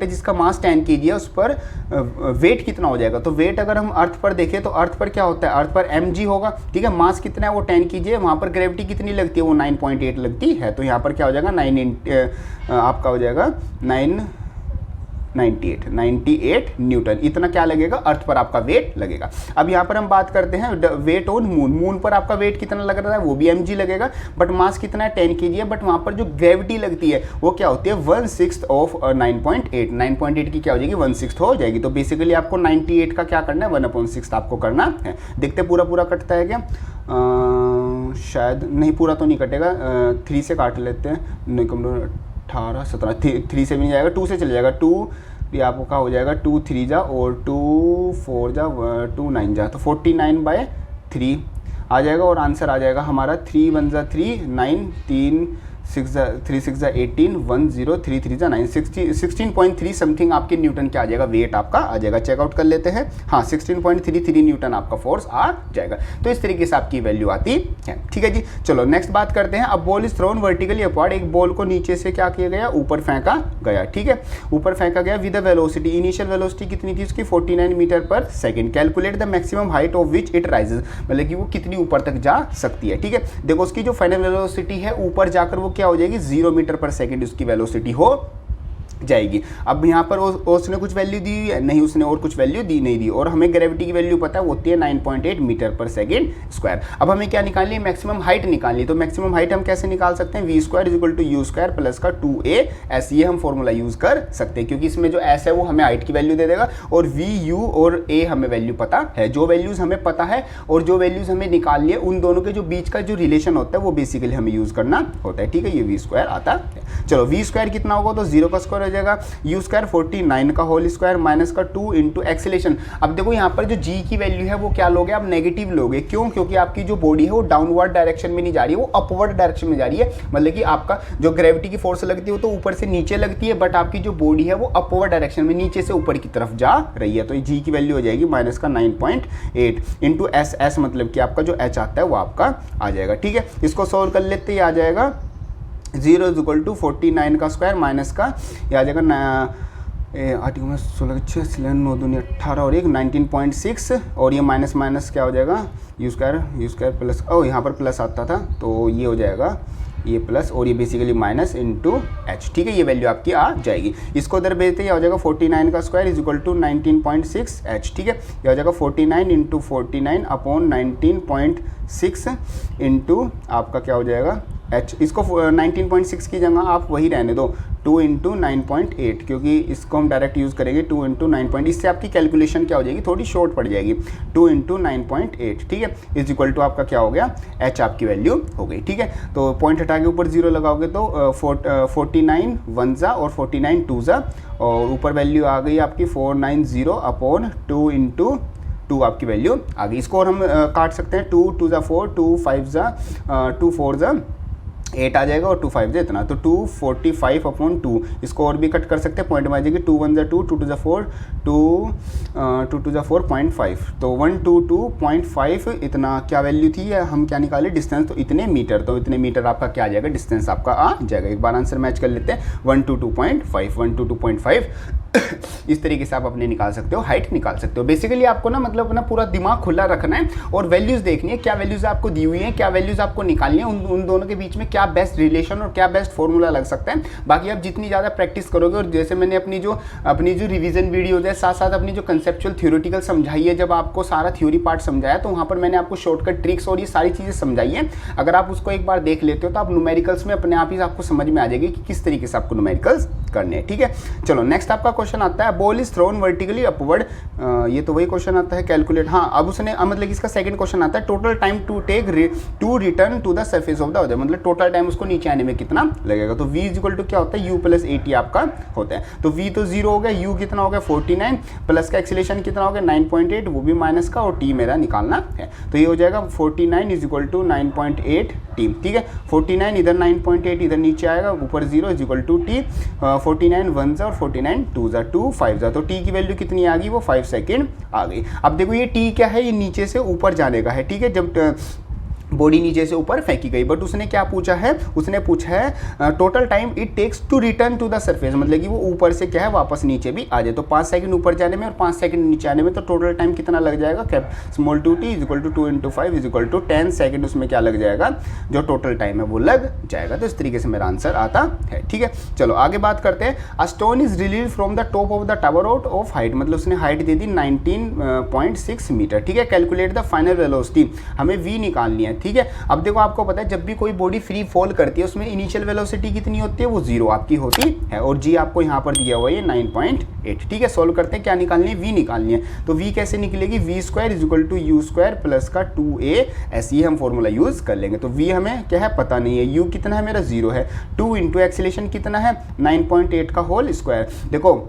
है जिसका मास 10 kg है, उस पर वेट कितना हो जाएगा। तो वेट अगर हम अर्थ पर देखें तो अर्थ पर क्या होता है, अर्थ पर mg होगा। ठीक है, मास कितना है वो 10 kg है, वहाँ पर ग्रेविटी कितनी लगती है वो 9.8 लगती है। तो यहाँ पर क्या हो जाएगा, आपका हो जाएगा 98 न्यूटन, इतना क्या लगेगा, अर्थ पर आपका वेट लगेगा। अब यहाँ पर हम बात करते हैं वेट ऑन मून। मून पर आपका वेट कितना लग रहा है, वो भी mg लगेगा, बट मास कितना है 10 kg है, बट वहाँ पर जो ग्रेविटी लगती है वो क्या होती है 1/6 ऑफ 9.8। 9.8 की क्या हो जाएगी, 1/6 हो जाएगी। तो बेसिकली आपको 98 का क्या करना है, 1/6 आपको करना है। देखते पूरा कटता है क्या, शायद नहीं, पूरा तो नहीं कटेगा, 3 से काट लेते हैं, नहीं कम 18 17, 3 से भी नहीं जाएगा, 2 से चले जाएगा। 2 ये आपको क्या हो जाएगा, 2 3 जा और 2 4 जा 2 9 जा, तो 49/3 आ जाएगा। और आंसर आ जाएगा हमारा 3 1 जा 3 9 3 6 जा 18 1 0 3 3 जा 9 16.3 समथिंग आपके न्यूटन क्या आ जाएगा, वेट आपका आ जाएगा। चेकआउट कर लेते हैं, हाँ 16.33 न्यूटन आपका फोर्स आ जाएगा। तो इस तरीके से आपकी वैल्यू आती है। ठीक है जी, चलो नेक्स्ट बात करते हैं। अब ball is thrown vertically upward, एक बॉल को नीचे से क्या किया गया, ऊपर फेंका गया। ठीक है, ऊपर फेंका गया with the velocity, initial velocity कितनी थी उसकी 49 मीटर पर second. Calculate the maximum height of which it rises, मतलब कि वो कितनी ऊपर तक जा सकती है। ठीक है, देखो उसकी जो फाइनल वेलोसिटी है ऊपर जाकर वो क्या हो जाएगी, 0 मीटर पर सेकेंड उसकी वेलोसिटी हो जाएगी। अब यहाँ पर उसने कुछ वैल्यू दी है, नहीं उसने और कुछ वैल्यू दी नहीं दी, और हमें ग्रेविटी की वैल्यू पता है वो होती है 9.8 मीटर पर सेकेंड स्क्वायर। अब हमें क्या निकालनी है, मैक्सिमम हाइट निकालनी। तो मैक्सिमम हाइट हम कैसे निकाल सकते हैं, v² = u² प्लस का 2a, ये हम फॉर्मूला यूज कर सकते हैं, क्योंकि इसमें जो s है वो हमें हाइट की वैल्यू दे देगा, और v u और a हमें वैल्यू पता है। जो वैल्यूज हमें पता है और जो वैल्यूज हमें निकालनी है उन दोनों के जो बीच का जो रिलेशन होता है वो बेसिकली हमें यूज करना होता है। ठीक है, ये v² आता है। चलो v² कितना होगा, तो 0 का स्क्वायर हो जाएगा, u² 49 का होल स्क्वायर माइनस का 2 इंटू एक्सेलेरेशन। अब देखो यहाँ पर जो g की वैल्यू है वो क्या लोगे, आप नेगेटिव लोगे। क्यों, क्योंकि आपकी जो बॉडी है वो डाउनवर्ड डायरेक्शन में नहीं जा रही है, वो अपवर्ड डायरेक्शन में जा रही है। मतलब कि आपका जो ग्रेविटी की फोर्स लगती है वो तो ऊपर से नीचे लगती है, बट आपकी जो बॉडी है वो अपवर्ड डायरेक्शन में नीचे से ऊपर की तरफ जा रही है। तो g की वैल्यू हो जाएगी माइनस का 9.8 इंटू s मतलब कि आपका जो h आता है वो आपका आ जाएगा। ठीक है, इसको सोल्व कर लेते, आ जाएगा 0 = 49 का स्क्वायर माइनस का ये आ जाएगा 18 और 1 19.6, और ये माइनस क्या हो जाएगा, u² प्लस, यहाँ पर प्लस आता था तो ये हो जाएगा ये प्लस और ये बेसिकली माइनस इंटू एच, ठीक है, ये वैल्यू आपकी आ जाएगी। इसको उधर भेजते हो जाएगा 49 का square is equal to 19.6 h, ठीक है, ये हो जाएगा 49 इंटू 49 अपॉन 19.6 इंटू आपका क्या हो जाएगा एच। इसको 19.6 की जगह आप वही रहने दो 2 इंटू 9.8, क्योंकि इसको हम डायरेक्ट यूज़ करेंगे 2 इंटू 9. इससे आपकी कैलकुलेशन क्या हो जाएगी, थोड़ी शॉर्ट पड़ जाएगी। 2 इंटू 9.8, ठीक है, इज इक्वल टू आपका क्या हो गया, एच आपकी वैल्यू हो गई, ठीक है। तो पॉइंट हटा के ऊपर 0 लगाओगे तो 49 वन ज़ा और 49 टू ज़ा, और ऊपर वैल्यू आ गई आपकी 490 अपॉन 2 इंटू 2 आपकी वैल्यू आ गई। इसको और हम काट सकते हैं, 2 टू ज़ा 4, 2 5 ज़ा 2 4 ज़ा 8 आ जाएगा और 2 5 इतना, तो 245 अपॉन 2, इसको और भी कट कर सकते हैं, पॉइंट में आ जाएगी 2 1 ज़ा 2, 2 2 ज़ा 4, 2 2 ज़ा 4.5, तो 122.5 इतना क्या वैल्यू थी, या हम क्या निकाले डिस्टेंस, तो इतने मीटर, तो इतने मीटर आपका क्या आ जाएगा, डिस्टेंस आपका आ जाएगा। एक बार आंसर मैच कर लेते हैं, 122.5 122.5 इस तरीके से आप अपने निकाल सकते हो, हाइट निकाल सकते हो। बेसिकली आपको ना मतलब अपना पूरा दिमाग खुला रखना है और वैल्यूज़ देखनी है, क्या वैल्यूज़ आपको दी हुई हैं, क्या वैल्यूज़ आपको निकालनी है, उन दोनों के बीच में क्या बेस्ट रिलेशन और क्या बेस्ट फॉर्मूला लग सकता है। बाकी आप जितनी ज़्यादा प्रैक्टिस करोगे, और जैसे मैंने अपनी जो रिवीजन वीडियोज़ है, साथ साथ अपनी जो कंसेप्चुअल थ्योरेटिकल समझाई है, जब आपको सारा थ्योरी पार्ट समझाया तो वहाँ पर मैंने आपको शॉर्टकट ट्रिक्स और ये सारी चीज़ें समझाई है। अगर आप उसको एक बार देख लेते हो तो आप न्यूमेरिकल्स में अपने आप ही आपको समझ में आ जाएगी कि किस तरीके से आपको न्यूमेरिकल्स करने हैं, ठीक है। चलो नेक्स्ट आपका क्वेश्चन आता है, ball is thrown vertically upward, ये तो वही क्वेश्चन आता है, कैलकुलेट, हाँ अब उसने मतलब इसका सेकंड क्वेश्चन आता है, total time to take to return to the surface of the other, मतलब टोटल टाइम उसको नीचे आने में कितना लगेगा। तो v इज इक्वल टू क्या होता है, u प्लस 80 आपका होता है। तो v तो 0 हो गया, u कितना हो गया 49, प्लस का एक्सीलरेशन कितना हो गया 9.8, वो भी माइनस का, और t मेरा निकालना है। तो ये हो जाएगा 49 इज इक्वल टू 9.8 t, ठीक है। 49 इधर 9.8 इधर नीचे आएगा, ऊपर 0 is equal to t, 49 one ज़ा और 49 टू ज़ा 2 5 ज़ा, तो t की वैल्यू कितनी आ गई, वो 5 सेकेंड आ गई। अब देखो ये t क्या है, ये नीचे से ऊपर जाने का है, ठीक है, जब बॉडी नीचे से ऊपर फेंकी गई, बट उसने क्या पूछा है, उसने पूछा है total time it takes to return to the surface, मतलब कि वो ऊपर से क्या है वापस नीचे भी आ जाए। तो 5 सेकंड ऊपर जाने में और 5 सेकंड नीचे आने में, तो टोटल टाइम कितना लग जाएगा, cap small two t is equal to 2 into 5 is equal to 10 second, उसमें क्या लग जाएगा, जो टोटल टाइम है वो लग जाएगा। तो इस तरीके से मेरा आंसर आता है, ठीक है। चलो आगे बात करते हैं, a stone is release from the top of the tower out of height, मतलब उसने हाइट दे दी 19.6 मीटर, ठीक है। कैलकुलेट द फाइनल वेलोसिटी, हमें v निकालनी है, ठीक है। अब देखो आपको पता है जब भी कोई बॉडी फ्री फॉल करती है उसमें इनिशियल वेलोसिटी कितनी होती है, वो 0 आपकी होती है, और g आपको यहाँ पर दिया हुआ है 9.8, ठीक है। सॉल्व करते हैं, क्या निकालनी है, v निकालनी है। तो v कैसे निकलेगी, v square is equal to u square plus का 2a, ये हम फॉर्मूला यूज कर लेंगे। तो v हमें क्या है पता नहीं है, u कितना है मेरा 0 है, 2 इंटू एक्सीलरेशन कितना है 9.8 का होल स्क्वायर। देखो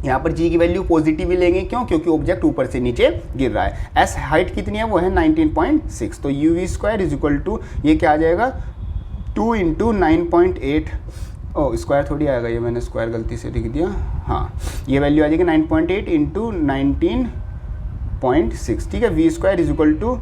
यहाँ पर g की वैल्यू पॉजिटिव ही लेंगे, क्यों, क्योंकि ऑब्जेक्ट ऊपर से नीचे गिर रहा है। s हाइट कितनी है, वो है 19.6, तो u square is equal to ये क्या आ जाएगा 2 इंटू 9.8, ओ स्क्वायर थोड़ी आएगा, ये मैंने स्क्वायर गलती से लिख दिया, हाँ ये वैल्यू आ जाएगी 9.8 इंटू 19.6, ठीक है। v square is equal to,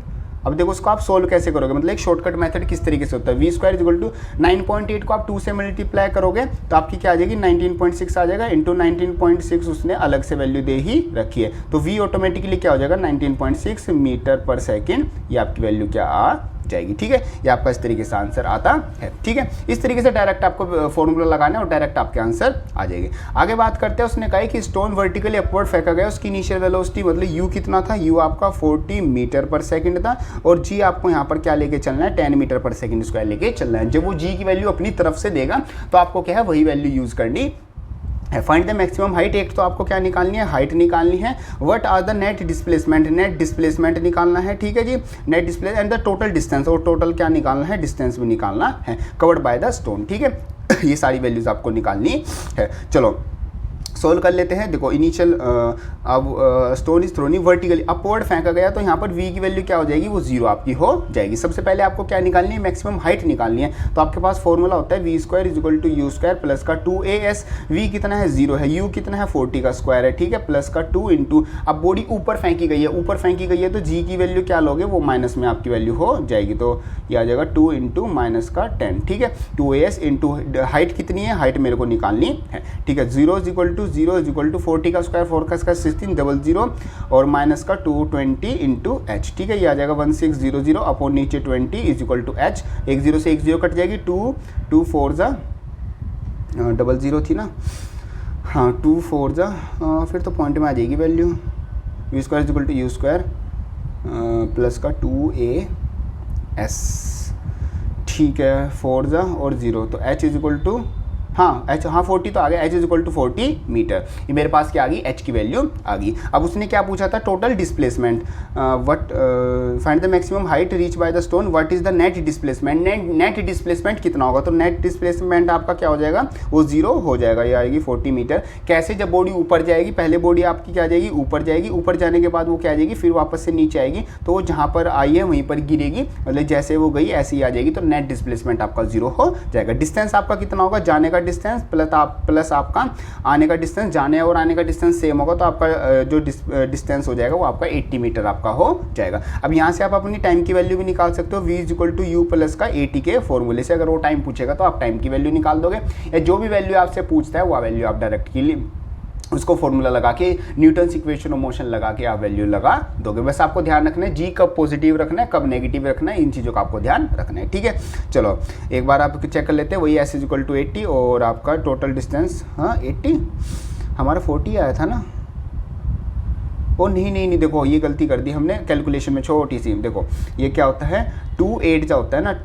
अब देखो उसको आप सोल्व कैसे करोगे, मतलब एक शॉर्टकट मेथड किस तरीके से होता है, वी स्क्वायर इक्वल टू 9.8 को आप 2 से मल्टीप्लाई करोगे तो आपकी क्या आ जाएगी 19.6 आ जाएगा, इंटू 19.6 उसने अलग से वैल्यू दे ही रखी है, तो वी ऑटोमेटिकली क्या हो जाएगा 19.6 मीटर पर सेकेंड, ये आपकी वैल्यू क्या आ जाएगी, ठीक है। ये आपका इस तरीके से आंसर आता है, ठीक है। इस तरीके से डायरेक्ट आपको फॉर्मूला लगाना है और डायरेक्ट आपके आंसर आ जाएंगे। आगे बात करते हैं, उसने कहा कि स्टोन वर्टिकली अपवर्ड फेंका गया, उसकी इनिशियल वेलोसिटी मतलब u कितना था, u आपका 40 मीटर पर सेकंड था, और g आपको यहाँ पर क्या लेके चलना है 10 मीटर पर सेकंड स्क्वायर लेके चलना है। जब वो g की वैल्यू अपनी तरफ से देगा तो आपको क्या है वही वैल्यू यूज करनी है। फाइंड द मैक्सिमम हाइट, एक तो आपको क्या निकालनी है, हाइट निकालनी है। What are the net displacement, net displacement निकालना है, ठीक है जी, net displace and the total distance, और टोटल क्या निकालना है, डिस्टेंस भी निकालना है, कवर्ड बाय द स्टोन, ठीक है। ये सारी वैल्यूज आपको निकालनी है। चलो सोल्व कर लेते हैं। देखो इनिशियल अब stone is thorny vertically upward फेंका गया, तो यहाँ पर v की वैल्यू क्या हो जाएगी, वो 0 आपकी हो जाएगी। सबसे पहले आपको क्या निकालनी है, मैक्सिमम हाइट निकालनी है, तो आपके पास फॉर्मूला होता है v square is equal to u square plus का 2as, v कितना है 0 है, u कितना है 40 का स्क्वायर है, ठीक है, प्लस का 2 इंटू, अब बॉडी ऊपर फेंकी गई है, ऊपर फेंकी गई है तो g की वैल्यू क्या लोगे, वो माइनस में आपकी वैल्यू हो जाएगी, तो ये आ जाएगा 2 इंटू माइनस का 10, ठीक है। 2as इंटू हाइट कितनी है, हाइट मेरे को निकालनी है, ठीक है। 0 is equal to 0 is equal to 40 का स्क्वायर 4 का स्क्वायर 1600 और माइनस का 220 इंटू एच, ठीक है। ये आ जाएगा 1600 अपॉन नीचे 20 इज इक्वल टू एच। 10 से 10 कट जाएगी, 2 4 जा 00 थी ना, हाँ 2 4 जा, फिर तो पॉइंट में आ जाएगी value. U square is equal to u square plus का 2as, ठीक है। 4 जा और 0 तो h इज इक्वल टू, हाँ h, हाँ 40 तो आ गया, h is equal to 40 metre. ये मेरे पास क्या आ गई, h की वैल्यू आ गई। अब उसने क्या पूछा था, total displacement, what find the maximum height reach by the stone, what is the net displacement. Net displacement कितना होगा, तो नेट डिस्प्लेसमेंट आपका क्या हो जाएगा, वो 0 हो जाएगा। ये आएगी 40 मीटर। कैसे, जब बॉडी ऊपर जाएगी, पहले बॉडी आपकी क्या जाएगी, ऊपर जाएगी, ऊपर जाने के बाद वो क्या आ जाएगी, फिर वापस से नीचे आएगी, तो वो जहाँ पर आई है वहीं पर गिरेगी, मतलब जैसे वो गई ऐसे ही आ जाएगी, तो नेट डिस्प्लेसमेंट आपका 0 हो जाएगा। डिस्टेंस आपका कितना होगा, जाने का डिस्टेंस प्लस आपका आने का डिस्टेंस, जाने और आने का डिस्टेंस सेम होगा, तो आपका जो डिस्टेंस हो जाएगा वो आपका 80 मीटर आपका हो जाएगा। अब यहाँ से आप अपनी टाइम की वैल्यू भी निकाल सकते हो, v is equal to u plus का 80 के फॉर्मूले से। अगर वो टाइम पूछेगा तो आप टाइम की वैल्यू निकाल दोगे, या जो भी वैल्यू आपसे पूछता है वो वैल्यू आप डायरेक्ट की उसको फॉर्मूला लगा के, न्यूटन्स इक्वेशन ऑफ मोशन लगा के आप वैल्यू लगा दोगे। बस आपको ध्यान रखना है जी कब पॉजिटिव रखना है, कब नेगेटिव रखना है, इन चीज़ों का आपको ध्यान रखना है, ठीक है। चलो एक बार आप चेक कर लेते हैं, वही एस इज इक्वल टू 80 और आपका टोटल डिस्टेंस, हाँ 80 हमारा 40 आया था ना, ओ नहीं देखो ये गलती कर दी हमने कैलकुलेशन में, छोटी सी। देखो ये क्या होता है, 2 8 जा होता है ना,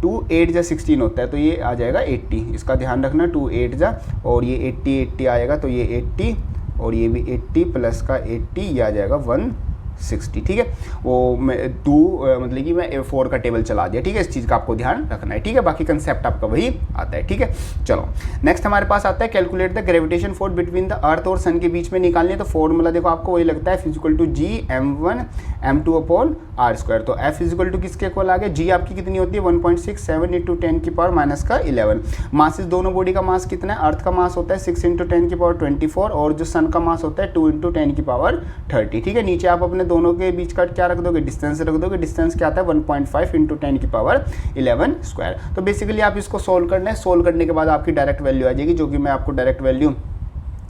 2 8 जा 16 होता है, तो ये आ जाएगा 80, इसका ध्यान रखना। 2 8 जा और ये 80 आएगा, तो ये 80 और ये भी 80 प्लस का 80, ये आ जाएगा 160, ठीक है। वो मैं 2 मतलब कि मैं 4 का टेबल चला दिया, ठीक है। इस चीज़ का आपको ध्यान रखना है, ठीक है। बाकी कंसेप्ट आपका वही आता है, ठीक है। चलो नेक्स्ट हमारे पास आता है calculate the gravitation force between the अर्थ और सन के बीच में निकालनी है। तो फॉर्मूला देखो आपको वही लगता है, physical to G m1 m2 upon r square. तो f फिजिकल टू किसके इक्वल आ गया, g आपकी कितनी होती है 1.67 इंटू 10 की पावर माइनस का 11। मासेस दोनों बॉडी का मास कितना है, अर्थ का मास होता है 6 इंटू 10 की पावर 24 और जो सन का मास होता है 2 इंटू 10 की पावर 30, ठीक है। नीचे आप अपने दोनों के बीच का क्या रख दोगे, डिस्टेंस रख दोगे। डिस्टेंस क्या आता है 1.5 इंटू 10 की पावर 11 स्क्वायर। तो बेसिकली आप इसको सोल्व करना है, सोल्व करने के बाद आपकी डायरेक्ट वैल्यू आ जाएगी, जो कि मैं आपको डायरेक्ट वैल्यू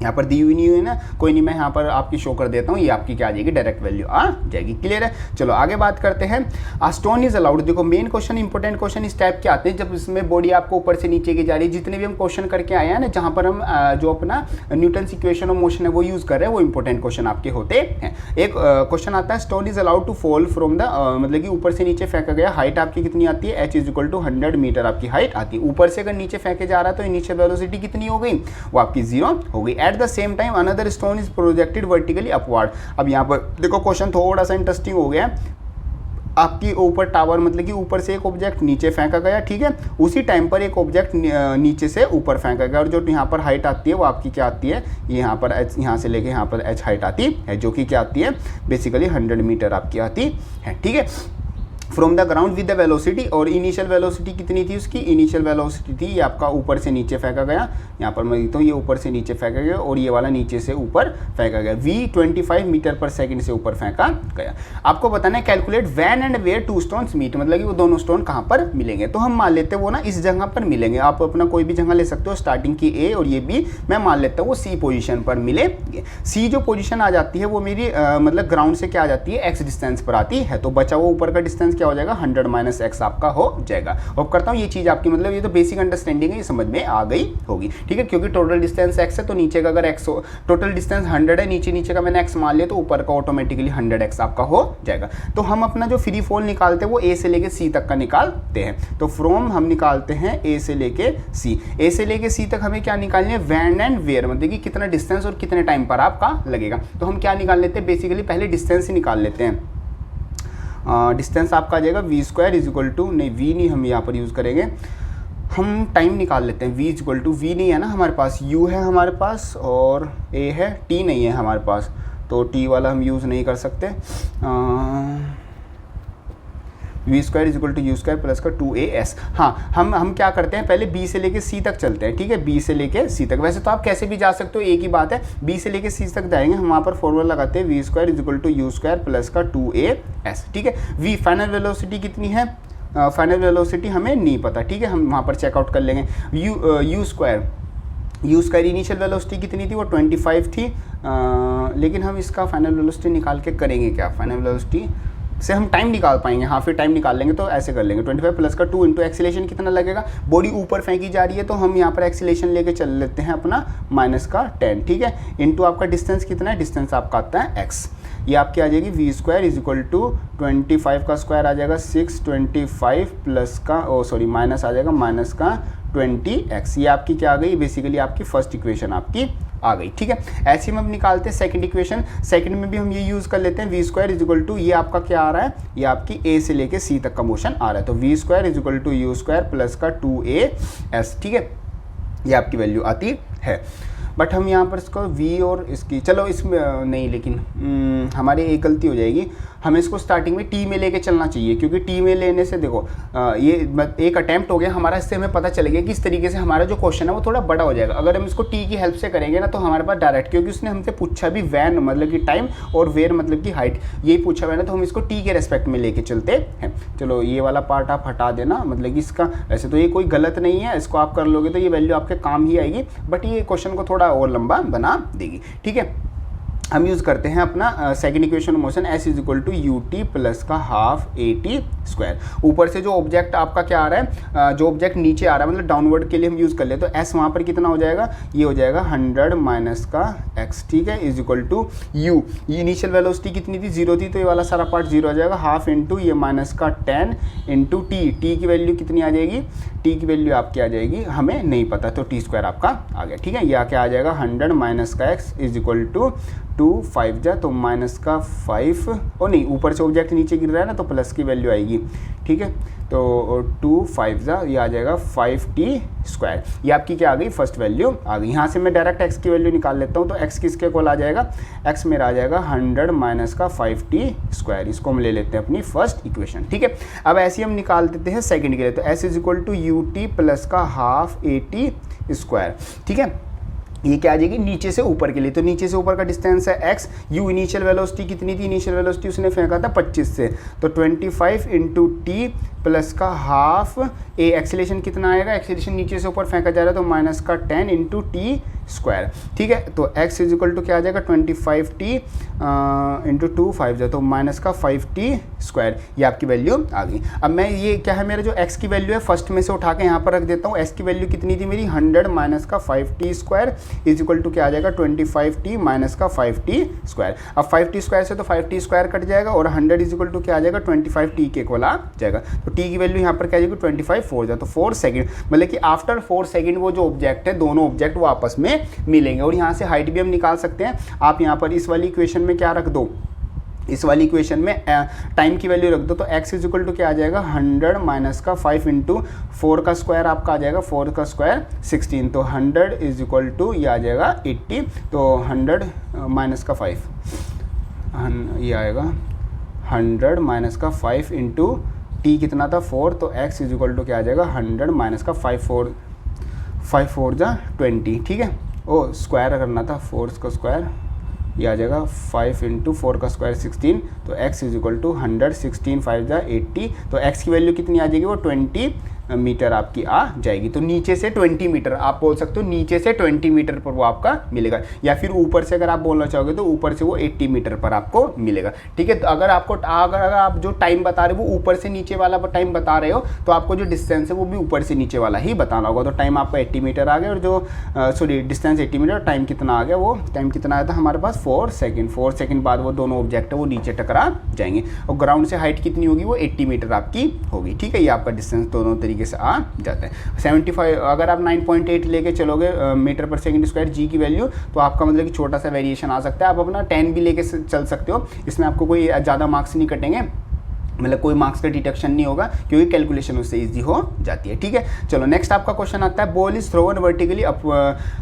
यहाँ पर दी हुई नहीं हुई ना, कोई नहीं, मैं यहाँ पर आपकी शो कर देता हूँ, ये आपकी क्या आ जाएगी, डायरेक्ट वैल्यू आ जाएगी। क्लियर है। चलो आगे बात करते हैं, आ स्टोन इज अलाउड। देखो मेन क्वेश्चन, इंपॉर्टेंट क्वेश्चन इस टाइप के आते हैं जब इसमें बॉडी आपको ऊपर से नीचे की जा रही है। जितने भी हम क्वेश्चन करके आए हैं ना, जहाँ पर हम जो अपना न्यूटन्स इक्वेशन ऑफ मोशन है वो यूज़ कर रहे हैं, वो इंपॉर्टेंट क्वेश्चन आपके होते हैं। एक क्वेश्चन आता है, stone is allowed to fall from the, मतलब कि ऊपर से नीचे फेंका गया, हाइट आपकी कितनी आती है, h is equal to 100 metre आपकी हाइट आती है। ऊपर से अगर नीचे फेंके जा रहा है तो इनिशियल वेलोसिटी कितनी हो गई, वो आपकी 0 हो गई। At the same time another stone is projected vertically upward. अब यहाँ पर देखो क्वेश्चन थोड़ा सा इंटरेस्टिंग हो गया, आपकी ऊपर टावर, मतलब कि ऊपर से एक ऑब्जेक्ट नीचे फेंका गया, ठीक है। उसी टाइम पर एक ऑब्जेक्ट नीचे से ऊपर फेंका गया, और जो यहाँ पर हाइट आती है वो आपकी क्या आती है, यहाँ पर h, यहाँ से लेके यहाँ पर h हाइट आती है, जो कि क्या आती है बेसिकली 100 मीटर आपकी आती है, ठीक है। From the ground with the velocity, और इनिशियल वेलोसिटी कितनी थी उसकी, इनिशियल वेलोसिटी थी ये आपका ऊपर से नीचे फेंका गया, यहाँ पर मैं लिखता हूँ ये ऊपर से नीचे फेंका गया और ये वाला नीचे से ऊपर फेंका गया, v 25 मीटर पर सेकंड से ऊपर फेंका गया। आपको बताना है calculate when and where two stones meet, मतलब कि वो दोनों स्टोन कहाँ पर मिलेंगे। तो हम मान लेते हैं वो ना इस जगह पर मिलेंगे, आप अपना कोई भी जगह ले सकते हो, स्टार्टिंग की A और ये B, मैं मान लेता हूँ वो C पोजीशन पर मिलेंगे। C जो पोजीशन आ जाती है वो मेरी मतलब ग्राउंड से क्या आ जाती है, x डिस्टेंस पर आती है, तो बचा वो ऊपर का डिस्टेंस क्या हो जाएगा 100 माइनस x आपका हो जाएगा। होप करता हूँ ये चीज़ आपकी, मतलब ये तो बेसिक अंडरस्टैंडिंग है, ये समझ में आ गई होगी, ठीक है। क्योंकि टोटल डिस्टेंस x है, तो नीचे का अगर x हो, टोटल डिस्टेंस 100 है, नीचे का मैंने x मान लिया, तो ऊपर का ऑटोमेटिकली 100x आपका हो जाएगा। तो हम अपना जो फ्री फॉल निकालते हैं वो A से लेके C तक का निकालते हैं। तो फ्रॉम हम निकालते हैं A से लेके C, A से लेके C तक हमें क्या निकालनी है, व्हेन एंड वेयर, मतलब कि कितना डिस्टेंस और कितने टाइम पर आपका लगेगा। तो हम क्या निकाल लेते हैं, बेसिकली पहले डिस्टेंस ही निकाल लेते हैं। डिस्टेंस आपका आ जाएगा v square is equal to, नहीं v नहीं हम यहाँ पर यूज़ करेंगे, हम टाइम निकाल लेते हैं। v is equal to, v नहीं है ना हमारे पास, u है हमारे पास और a है, t नहीं है हमारे पास, तो t वाला हम यूज़ नहीं कर सकते। V square is equal to u square plus का 2as। हाँ हम क्या करते हैं, पहले b से लेके c तक चलते हैं, ठीक है, b से लेके c तक। वैसे तो आप कैसे भी जा सकते हो, एक ही बात है, b से लेके c तक जाएंगे, हम वहाँ पर फॉर्मूला लगाते हैं v square is equal to u square plus का 2as, ठीक है। v फाइनल वेलोसिटी कितनी है, फाइनल वेलोसिटी हमें नहीं पता, ठीक है, हम वहाँ पर चेकआउट कर लेंगे। You square you square initial velocity कितनी थी, वो 25 थी, लेकिन हम इसका फाइनल वेलोसिटी निकाल के करेंगे क्या, फाइनल वेलोसिटी से हम टाइम निकाल पाएंगे, हाँ फिर टाइम निकाल लेंगे, तो ऐसे कर लेंगे 25 प्लस का 2 इंटू एक्सीलेशन कितना लगेगा, बॉडी ऊपर फेंकी जा रही है तो हम यहाँ पर एक्सीलेशन लेके चल लेते हैं अपना माइनस का 10, ठीक है, इंटू आपका डिस्टेंस कितना है, डिस्टेंस आपका आता है x, ये आपकी आ जाएगी v square is equal to 25 का स्क्वायर आ जाएगा 625 प्लस का माइनस आ जाएगा माइनस का 20x, ये आपकी क्या आ गई, बेसिकली आपकी फर्स्ट इक्वेशन आपकी आ गई, ठीक है। ऐसे में हम निकालते हैं सेकंड इक्वेशन, सेकंड में भी हम ये यूज़ कर लेते हैं v square is equal to, ये आपका क्या आ रहा है, ये आपकी ए से लेके सी तक का मोशन आ रहा है, तो v square is equal to u square plus का 2as, ठीक है, ये आपकी वैल्यू आती है। बट हम यहाँ पर इसको v और इसकी, चलो इसमें नहीं, लेकिन हमारी एक गलती हो जाएगी, हमें इसको स्टार्टिंग में t में लेके चलना चाहिए, क्योंकि t में लेने से देखो ये एक अटैम्प्ट हो गया हमारा, इससे हमें पता चलेगा कि इस तरीके से हमारा जो क्वेश्चन है वो थोड़ा बड़ा हो जाएगा। अगर हम इसको t की हेल्प से करेंगे ना तो हमारे पास डायरेक्ट, क्योंकि उसने हमसे पूछा भी वैन मतलब कि टाइम और वेयर मतलब कि हाइट, यही पूछा हुआ है ना, तो हम इसको t के रेस्पेक्ट में लेके चलते हैं। चलो ये वाला पार्ट आप हटा देना, मतलब कि इसका वैसे तो ये कोई गलत नहीं है, इसको आप कर लोगे तो ये वैल्यू आपके काम ही आएगी, बट ये क्वेश्चन को थोड़ा और लंबा बना देगी, ठीक है। हम यूज़ करते हैं अपना second equation motion s is equal to U T plus का हाफ ए टी स्क्वायर, ऊपर से जो ऑब्जेक्ट आपका क्या आ रहा है, जो ऑब्जेक्ट नीचे आ रहा है मतलब डाउनवर्ड के लिए हम यूज़ कर ले, तो s वहाँ पर कितना हो जाएगा, ये हो जाएगा 100 माइनस का x, ठीक है, इज इक्वल टू u, ये इनिशियल वेलोसिटी कितनी थी, 0 थी, तो ये वाला सारा पार्ट 0 हो जाएगा, हाफ इंटू ये माइनस का 10 इंटू टी की वैल्यू कितनी आ जाएगी, t की वैल्यू आपकी आ जाएगी हमें नहीं पता, तो टी स्क्वायर आपका आ गया, ठीक है, ये क्या आ जाएगा 100 माइनस का x इज इक्वल टू 2 5 जा तो माइनस का 5, और नहीं ऊपर से ऑब्जेक्ट नीचे गिर रहा है ना तो प्लस की वैल्यू आएगी, ठीक है, तो 2 5 जा ये आ जाएगा 5t स्क्वायर, ये आपकी क्या आ गई, फर्स्ट वैल्यू आ गई। यहाँ से मैं डायरेक्ट x की वैल्यू निकाल लेता हूँ, तो x किसके इक्वल आ जाएगा, x मेरा आ जाएगा 100 माइनस का 5t स्क्वायर, इसको हम ले लेते हैं अपनी फर्स्ट इक्वेशन, ठीक है। अब ऐसे हम निकाल देते हैं सेकंड के लिए, तो s is equal to U T plus का हाफ ए टी स्क्वायर, ठीक है, ये क्या आ जाएगी नीचे से ऊपर के लिए, तो नीचे से ऊपर का डिस्टेंस है x, u इनिशियल वेलोसिटी कितनी थी, इनिशियल वेलोसिटी उसने फेंका था 25 से, तो 25 इंटू टी प्लस का हाफ ए, एक्सीलेशन कितना आएगा, एक्सीलेशन नीचे से ऊपर फेंका जा रहा है तो माइनस का 10 इंटू टी स्क्वायर, ठीक है, तो x इज इक्वल टू क्या आ जाएगा 25t इंटू 2 5 तो माइनस का 5t स्क्वायर, ये आपकी वैल्यू आ गई। अब मैं ये क्या है, मेरा जो x की वैल्यू है फर्स्ट में से उठा के यहाँ पर रख देता हूँ, x की वैल्यू कितनी थी मेरी 100 माइनस का 5t square is equal to क्या आ जाएगा 25t माइनस का 5t स्क्वायर। अब 5t स्क्वायर से तो 5t स्क्वायर कट जाएगा और 100 इज इक्वल टू क्या आ जाएगा 25t के इक्वल आ जाएगा, तो t की वैल्यू यहाँ पर क्या आ जाएगी 25 4 तो 4 सेकंड, मतलब कि आफ्टर 4 सेकंड वो जो ऑब्जेक्ट है दोनों ऑब्जेक्ट वो आपस में मिलेंगे। और यहाँ से हाइट भी हम निकाल सकते हैं, आप यहाँ पर इस वाली इक्वेशन में क्या रख दो, इस वाली इक्वेशन में टाइम की वैल्यू रख दो, तो x इज इक्वल टू क्या आ जाएगा 100 माइनस का 5 इंटू 4 का स्क्वायर आपका आ जाएगा 4 का स्क्वायर 16, तो 100 इज इक्वल टू ये आ जाएगा 80, तो 100 माइनस का 5 ये आएगा 100 माइनस का 5 इंटू टी कितना था 4, तो x इज इक्वल टू क्या आ जाएगा 100 माइनस का 5 4 जा 20, ठीक है, ओ स्क्वायर करना था 4 का स्क्वायर, ये आ जाएगा 5 इंटू 4 का स्क्वायर 16, तो x इज इक्वल टू 100 16 5 जा 80, तो x की वैल्यू कितनी आ जाएगी वो 20 मीटर आपकी आ जाएगी। तो नीचे से 20 मीटर आप बोल सकते हो, नीचे से 20 मीटर पर वो आपका मिलेगा, या फिर ऊपर से अगर आप बोलना चाहोगे तो ऊपर से वो 80 मीटर पर आपको मिलेगा, ठीक है। तो अगर आप जो टाइम बता रहे हो वो ऊपर से नीचे वाला टाइम बता रहे हो तो आपको जो डिस्टेंस है वो भी ऊपर से नीचे वाला ही बताना होगा। तो टाइम आपका 80 मीटर आ गया, और जो डिस्टेंस 80 मीटर, टाइम कितना आ गया, वो टाइम कितना आया था हमारे पास 4 सेकेंड। 4 सेकेंड बाद वो दोनों ऑब्जेक्ट है वो नीचे टकरा जाएंगे, और ग्राउंड से हाइट कितनी होगी वो 80 मीटर आपकी होगी, ठीक है। ये आपका डिस्टेंस दोनों तरीके से आ जाता है। 75 अगर आप 9.8 लेके चलोगे मीटर पर सेकंड स्क्वायर जी की वैल्यू, तो आपका मतलब कि छोटा सा वेरिएशन आ सकता है। आप अपना 10 भी लेके चल सकते हो, इसमें आपको कोई ज़्यादा मार्क्स नहीं कटेंगे, मतलब कोई मार्क्स का डिटेक्शन नहीं होगा, क्योंकि कैलकुलेशन उससे इजी हो जाती है, ठीक है। चलो नेक्स्ट आपका क्वेश्चन आता है, ball is thrown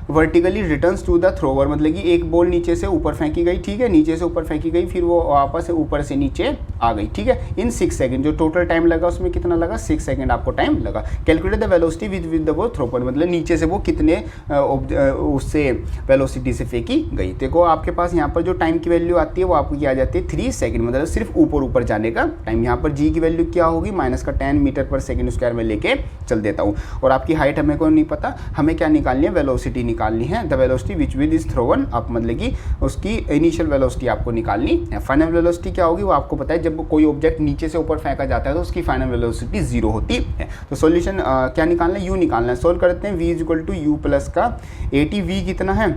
vertically returns to the thrower, मतलब कि एक बॉल नीचे से ऊपर फेंकी गई, ठीक है, नीचे से ऊपर फेंकी गई, फिर वो वापस से ऊपर से नीचे आ गई, ठीक है, इन 6 सेकंड। जो टोटल टाइम लगा उसमें कितना लगा 6 सेकंड आपको टाइम लगा। Calculate the velocity with the वो थ्रोपर, मतलब नीचे से वो कितने उससे वेलोसिटी से फेंकी गई। देखो आपके पास यहाँ पर जो टाइम की वैल्यू आती है वो आपको क्या आ जाती है 3 सेकंड, मतलब सिर्फ ऊपर जाने का टाइम। यहाँ पर जी की वैल्यू क्या होगी, माइनस का 10 मीटर पर सेकंड स्क्वायर में लेके चल देता हूँ। और आपकी हाइट हमें को नहीं पता, हमें क्या निकालनी है, वेलोसिटी निकालनी है। The velocity which with is thrown up, मतलब कि उसकी इनिशियल वेलोसिटी आपको निकालनी है। फाइनल वेलोसिटी क्या होगी वो आपको पता है, जब कोई ऑब्जेक्ट नीचे से ऊपर फेंका जाता है तो उसकी फाइनल वेलोसिटी 0 होती है। तो सॉल्यूशन क्या निकालना है, यू निकालना है। सोल्व करते हैं, v is equal to u plus का 80, v कितना है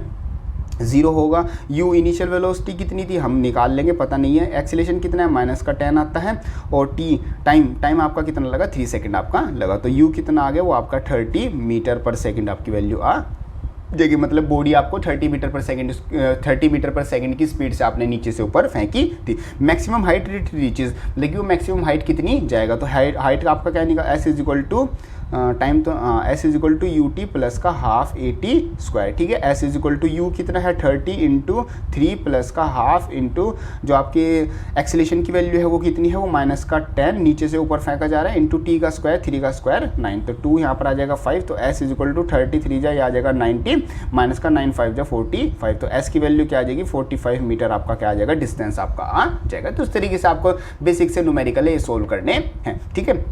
0 होगा। u इनिशियल वेलोसिटी कितनी थी हम निकाल लेंगे, पता नहीं है। एक्सीलरेशन कितना है, माइनस का 10 आता है। और t टाइम आपका कितना लगा, 3 सेकंड आपका लगा। तो u कितना आ गया, वो आपका 30 मीटर पर सेकंड आपकी वैल्यू आ जाएगी। मतलब बॉडी आपको 30 मीटर पर सेकंड की स्पीड से आपने नीचे से ऊपर फेंकी थी। मैक्सिमम हाइट रीचेज, लेकिन वो मैक्सिमम हाइट कितनी जाएगा, तो हाइट आपका क्या निकाल, S is equal to time, तो S is equal to U T plus का हाफ 80 स्क्वायर, ठीक है। S is equal to U कितना है 30 इंटू 3 प्लस का हाफ इंटू जो आपके एक्सीलरेशन की वैल्यू है वो कितनी है, वो माइनस का 10 नीचे से ऊपर फेंका जा रहा है, इंटू टी का स्क्वायर, 3 का स्क्वायर 9, तो 2 यहाँ पर आ जाएगा 5। तो एस इज इक्वल टू 33 जा, आ जाएगा 90, माइनस का 9 5 जा 45। तो एस की वैल्यू क्या आ जाएगी, 45 मीटर आपका क्या आ जाएगा, डिस्टेंस आपका आ जाएगा। तो इस तरीके से आपको बेसिक से न्यूमेरिकल ये सोल्व करने हैं, ठीक है।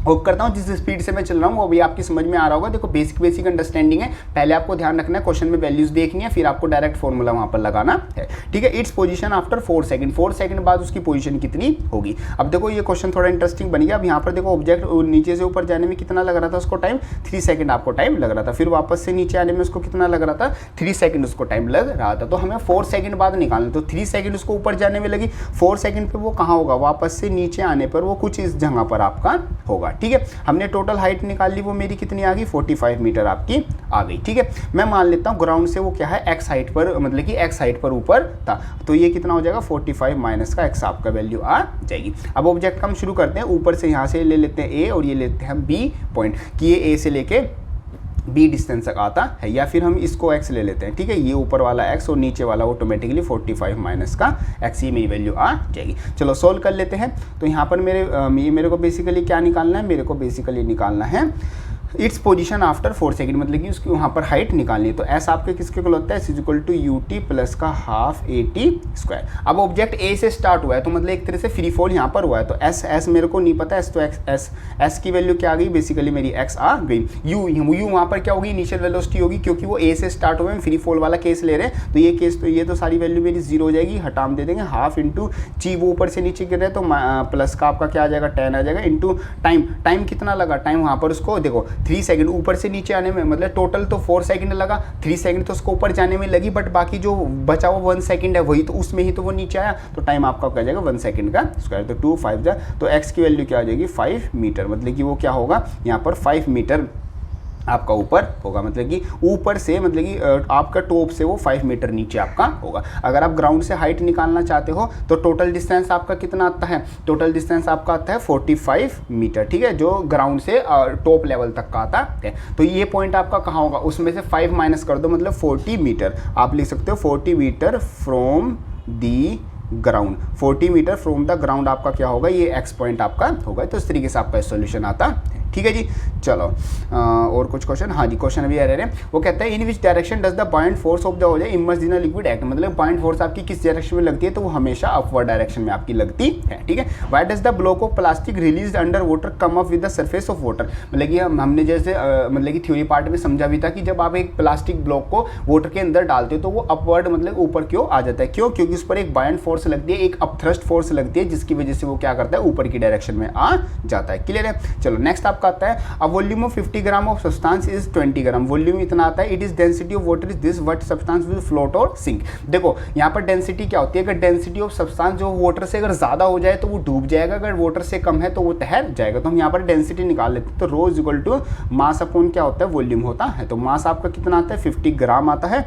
होप करता हूँ जिस स्पीड से मैं चल रहा हूँ वो भी आपकी समझ में आ रहा होगा। देखो बेसिक अंडरस्टैंडिंग है, पहले आपको ध्यान रखना है क्वेश्चन में वैल्यूज देखनी है, फिर आपको डायरेक्ट फॉर्मूला वहाँ पर लगाना है, ठीक है। Its position after 4 second, 4 second बाद उसकी पोजीशन कितनी होगी। अब देखो ये क्वेश्चन थोड़ा इंटरेस्टिंग बन गया। अब यहाँ पर देखो ऑब्जेक्ट नीचे से ऊपर जाने में कितना लग रहा था उसको टाइम, 3 सेकंड आपको टाइम लग रहा था। फिर वापस से नीचे आने में उसको कितना लग रहा था, 3 सेकंड उसको टाइम लग रहा था। तो हमें 4 सेकंड बाद निकालना, तो 3 सेकंड उसको ऊपर जाने में लगी, 4 सेकंड पे वो कहाँ होगा, वापस से नीचे आने पर वो कुछ इस जगह पर आपका होगा, ठीक है। हमने टोटल हाइट निकाल ली, वो मेरी कितनी आ गई, 45 मीटर आपकी आ गई, ठीक है। मैं मान लेता हूँ ग्राउंड से वो क्या है, एक्स हाइट पर, मतलब कि एक्स हाइट पर ऊपर था, तो ये कितना हो जाएगा 45 माइनस का एक्स आपका वैल्यू आ जाएगी। अब ऑब्जेक्ट का हम शुरू करते हैं, ऊपर से यहाँ से ले लेते हैं ए और ये लेते हैं हम बी पॉइंट, कि ये ए से लेके बी डिस्टेंस तक आता है, या फिर हम इसको x ले लेते हैं, ठीक है। ये ऊपर वाला x और नीचे वाला ऑटोमेटिकली 45 माइनस का x, ये मेरी वैल्यू आ जाएगी। चलो सोल्व कर लेते हैं। तो यहाँ पर मेरे को बेसिकली क्या निकालना है, मेरे को बेसिकली निकालना है इट्स पोजीशन आफ्टर 4 सेकंड, मतलब कि उसकी वहाँ पर हाइट निकालनी है। तो एस आपके किसके को लगता है, S is equal to U T plus का हाफ 80 स्क्वायर। अब ऑब्जेक्ट ए से स्टार्ट हुआ है तो मतलब एक तरह से फ्री फॉल यहाँ पर हुआ है, तो एस मेरे को नहीं पता, एस तो एस की वैल्यू क्या आ गई, बेसिकली मेरी एक्स आ गई। यू वहाँ पर क्या होगी, इनिशियल वेलोसिटी होगी, क्योंकि वो ए से स्टार्ट हुए हैं, फ्री फॉल वाला केस ले रहे हैं, तो ये केस तो ये तो सारी वैल्यू मेरी 0 हो जाएगी, हटाम दे देंगे। हाफ इंटू जी, वो ऊपर से नीचे गिर रहे हैं, तो प्लस का आपका क्या आ जाएगा 10 आ जाएगा, इंटू टाइम कितना लगा, टाइम वहाँ पर उसको देखो 3 सेकंड ऊपर से नीचे आने में, मतलब टोटल तो 4 सेकंड लगा, 3 सेकंड तो उसको ऊपर जाने में लगी, बट बाकी जो बचा वो 1 सेकंड है, वही तो उसमें ही तो वो नीचे आया, तो टाइम आपका क्या जाएगा 1 सेकंड का स्क्वायर, तो 2 5 जा, तो एक्स की वैल्यू क्या आ जाएगी 5 मीटर, मतलब कि वो क्या होगा यहाँ पर 5 मीटर आपका ऊपर होगा, मतलब कि ऊपर से, मतलब कि आपका टॉप से वो 5 मीटर नीचे आपका होगा। अगर आप ग्राउंड से हाइट निकालना चाहते हो तो टोटल डिस्टेंस आपका कितना आता है, टोटल डिस्टेंस आपका आता है 45 मीटर, ठीक है, जो ग्राउंड से टॉप लेवल तक का आता है। तो ये पॉइंट आपका कहाँ होगा, उसमें से 5 माइनस कर दो, मतलब 40 मीटर आप लिख सकते हो, 40 metre from the ground, 40 metre from the ground आपका क्या होगा, ये एक्स पॉइंट आपका होगा। तो इस तरीके से आपका सॉल्यूशन आता है, ठीक है जी। चलो और कुछ क्वेश्चन, हाँ जी क्वेश्चन अभी आ रहे हैं। वो कहता है in which direction does the buoyant force of the object immerse in a liquid act, मतलब बाइंड फोर्स आपकी किस डायरेक्शन में लगती है, तो वो हमेशा अपवर्ड डायरेक्शन में आपकी लगती है, ठीक है। Why does the block of plastic release under water come up with the surface of water, मतलब कि हमने जैसे मतलब कि थ्योरी पार्ट में समझा भी था कि जब आप एक प्लास्टिक ब्लॉक को वाटर के अंदर डालते हो तो वो अपवर्ड मतलब ऊपर क्यों आ जाता है, क्यों, क्योंकि उस पर एक बाइंड फोर्स लगती है, एक अपथ्रस्ट फोर्स लगती है, जिसकी वजह से वो क्या करता है ऊपर की डायरेक्शन में आ जाता है। क्लियर है। चलो नेक्स्ट आपका आता है अब volume of 50 gram of substance is 20 gram, volume इतना आता है, it is density of water is this, what substance will float और सिंक। देखो यहाँ पर डेंसिटी क्या होती है, अगर डेंसिटी ऑफ सब्सटेंस जो वाटर से अगर ज्यादा हो जाए तो वो डूब जाएगा, अगर वाटर से कम है तो वो तैर जाएगा। तो हम यहाँ पर डेंसिटी निकाल लेते हैं, तो rho is equal to mass upon क्या होता है, वॉल्यूम होता है। तो मास आपका कितना आता है 50 ग्राम आता है,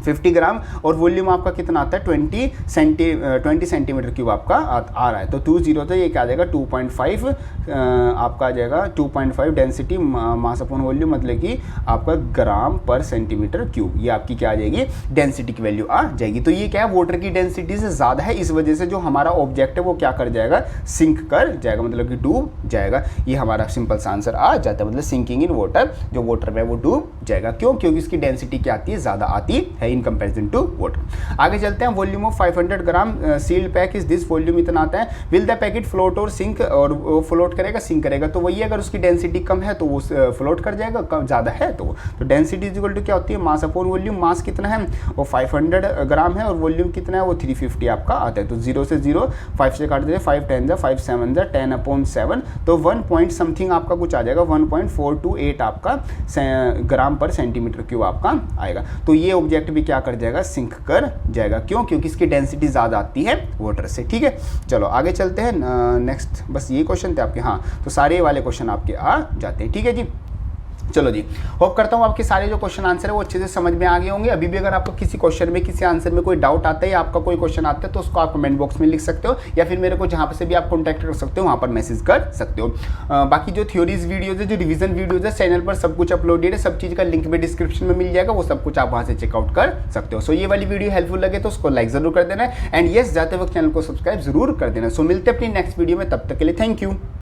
50 ग्राम, और वॉल्यूम आपका कितना आता है 20 सेंटीमीटर क्यूब आपका आ रहा है। तो 20 तो ये क्या आ जाएगा 2.5 आपका आ जाएगा 2.5 डेंसिटी मास अपॉन वॉल्यूम, मतलब कि आपका ग्राम पर सेंटीमीटर क्यूब, ये आपकी क्या आ जाएगी डेंसिटी की वैल्यू आ जाएगी। तो ये क्या है वाटर की डेंसिटी से ज़्यादा है, इस वजह से जो हमारा ऑब्जेक्ट है वो क्या कर जाएगा, सिंक कर जाएगा, मतलब कि डूब जाएगा। ये हमारा सिंपल सा आंसर आ जाता है, मतलब सिंकिंग इन वाटर, जो वाटर में वो डूब जाएगा। क्यों, क्योंकि इसकी डेंसिटी क्या आती है ज़्यादा आती है, इन कंपेरिजन टू वाटर। आगे चलते हैं, volume of 500 gram sealed pack is this, volume इतना आता है। विल द पैकेट फ्लोट और सिंक, और वो फ्लोट करेगा सिंक करेगा, तो वही अगर उसकी डेंसिटी कम है तो वो फ्लोट कर जाएगा, कम ज़्यादा है तो डेंसिटी इज इक्वल टू क्या होती है, मास अपॉन वॉल्यूम। मास कितना है, वो 500 ग्राम है, और वॉल्यूम कितना है, वो 350 आपका आता है। तो 0 से 0 5 से काट दीजिए, 5 10 जा 5 7 जा 10/7, तो 1 पॉइंट समथिंग आपका कुछ आ जाएगा, 1.428 आपका ग्राम पर सेंटीमीटर क्यूब आपका आएगा। तो ये ऑब्जेक्ट भी क्या कर जाएगा, सिंक कर जाएगा। क्यों, क्योंकि इसकी डेंसिटी ज़्यादा आती है वाटर से। ठीक है, चलो आगे चलते हैं। नेक्स्ट बस ये क्वेश्चन थे आपके, हाँ तो सारे वाले क्वेश्चन आपके आ जाते हैं। ठीक है जी, चलो जी, होप करता हूँ आपके सारे जो क्वेश्चन आंसर है वो अच्छे से समझ में आ गए होंगे। अभी भी अगर आपको किसी क्वेश्चन में, किसी आंसर में कोई डाउट आता है या आपका कोई क्वेश्चन आता है तो उसको आप कमेंट बॉक्स में लिख सकते हो, या फिर मेरे को जहाँ से भी आप कॉन्टैक्ट कर सकते हो वहाँ पर मैसेज कर सकते हो। बाकी जो थ्योरीज वीडियोज है, जो रिवीजन वीडियोज है, चैनल पर सब कुछ अपलोडेड है, सब चीज़ का लिंक भी डिस्क्रिप्शन में मिल जाएगा, वो सब कुछ आप वहाँ से चेकआउट कर सकते हो। सो ये वाली वीडियो हेल्पफुल लगे तो उसको लाइक जरूर कर देना, एंड येस जाते वक्त चैनल को सब्सक्राइब जरूर कर देना। सो मिलते हैं अपनी नेक्स्ट वीडियो में, तब तक के लिए थैंक यू।